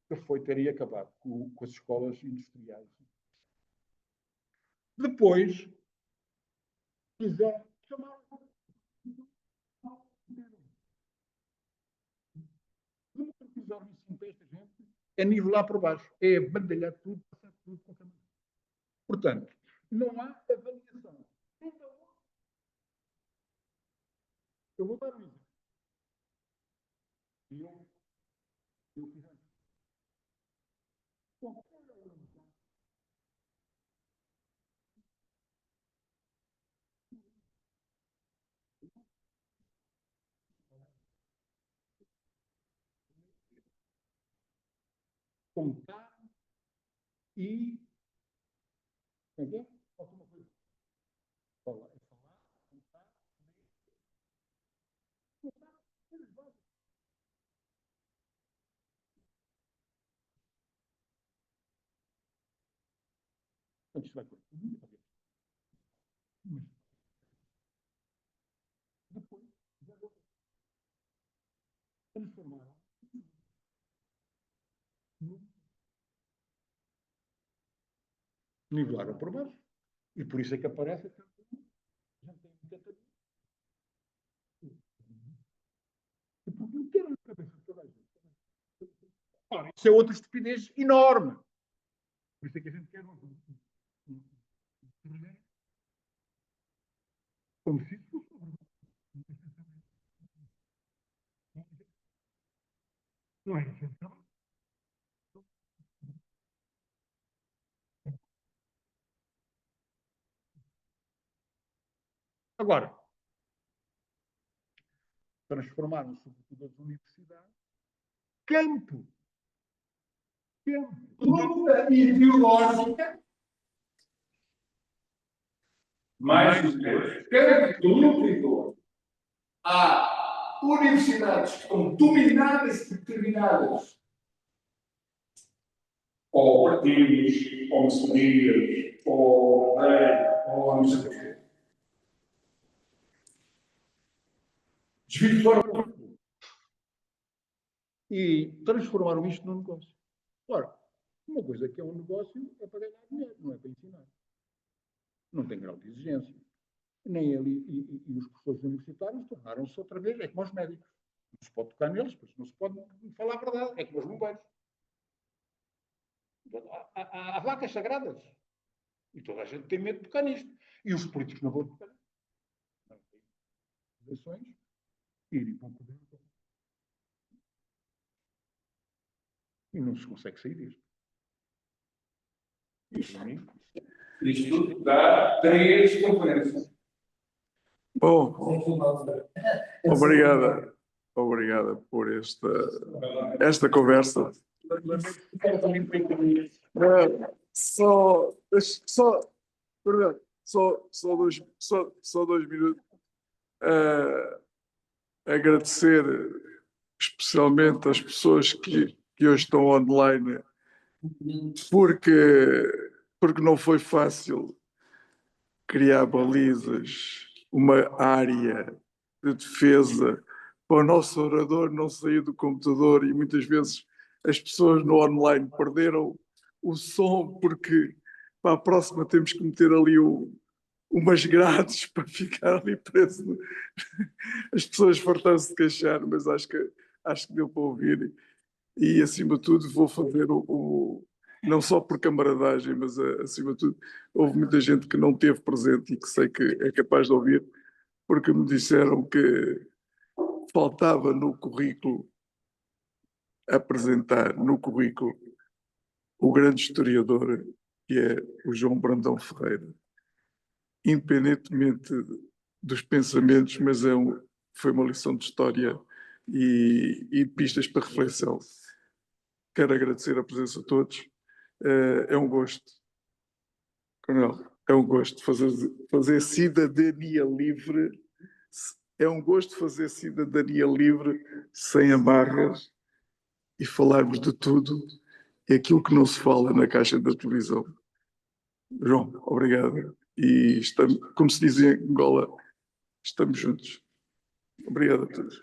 que foi terem acabado com as escolas industriais. Depois fizeram chamar democratizar o ensino para esta gente é nivelar por baixo, é bandalhar tudo, passar tudo para a mão. Portanto, não há avaliação. Eu vou dar um exemplo. Eu fiz antes. Contar e. Como é que é? Falta uma coisa. Falar, contar, Portanto, isto vai por mas depois transformaram nivelaram por baixo. E por isso é que aparece a gente tem 80 mil. E porque meteram na cabeça de toda a gente. Ora, isso é outra estupidez enorme. Por isso é que a gente quer como se isso fosse não é gente trabalha. Agora, transformaram sobretudo as universidades campo. Luta ideológica, mais do que campo de luta ideológica. Há universidades que estão dominadas por determinadas ou partidos, ou maçonias, ou não sei o quê. Desvirtuaram E transformaram isto num negócio. Ora, uma coisa que é um negócio é para ganhar dinheiro, não é para ensinar. Não tem grau de exigência. Nem ele e os professores universitários tornaram-se outra vez, é como os médicos. Não se pode tocar neles, pois não se pode falar a verdade. É como os bombeiros. Há vacas sagradas. E toda a gente tem medo de tocar nisto. E os políticos não vão tocar nisto. Não tem eleições, irem para o poder. E não se consegue sair disto. Isto dá 3 conferências. Bom, obrigada. obrigada por esta conversa. Perdão, só 2 minutos. Agradecer especialmente às pessoas que hoje estão online, porque não foi fácil criar balizas, uma área de defesa para o nosso orador não sair do computador, e muitas vezes as pessoas no online perderam o som, porque para a próxima temos que meter ali umas grades para ficar ali preso. As pessoas fartaram-se de queixar, mas acho que deu para ouvir. E, acima de tudo, vou fazer não só por camaradagem, mas, acima de tudo, houve muita gente que não esteve presente e que sei que é capaz de ouvir, porque me disseram que faltava no currículo, apresentar no currículo, o grande historiador, que é o João Brandão Ferreira. Independentemente dos pensamentos, mas foi uma lição de história e pistas para reflexão. Quero agradecer a presença de todos. É um gosto, Coronel, é um gosto fazer cidadania livre. É um gosto fazer cidadania livre, sem amarras, e falarmos de tudo e aquilo que não se fala na caixa da televisão. João, obrigado. E estamos, como se diz em Angola, estamos juntos. Obrigado a todos.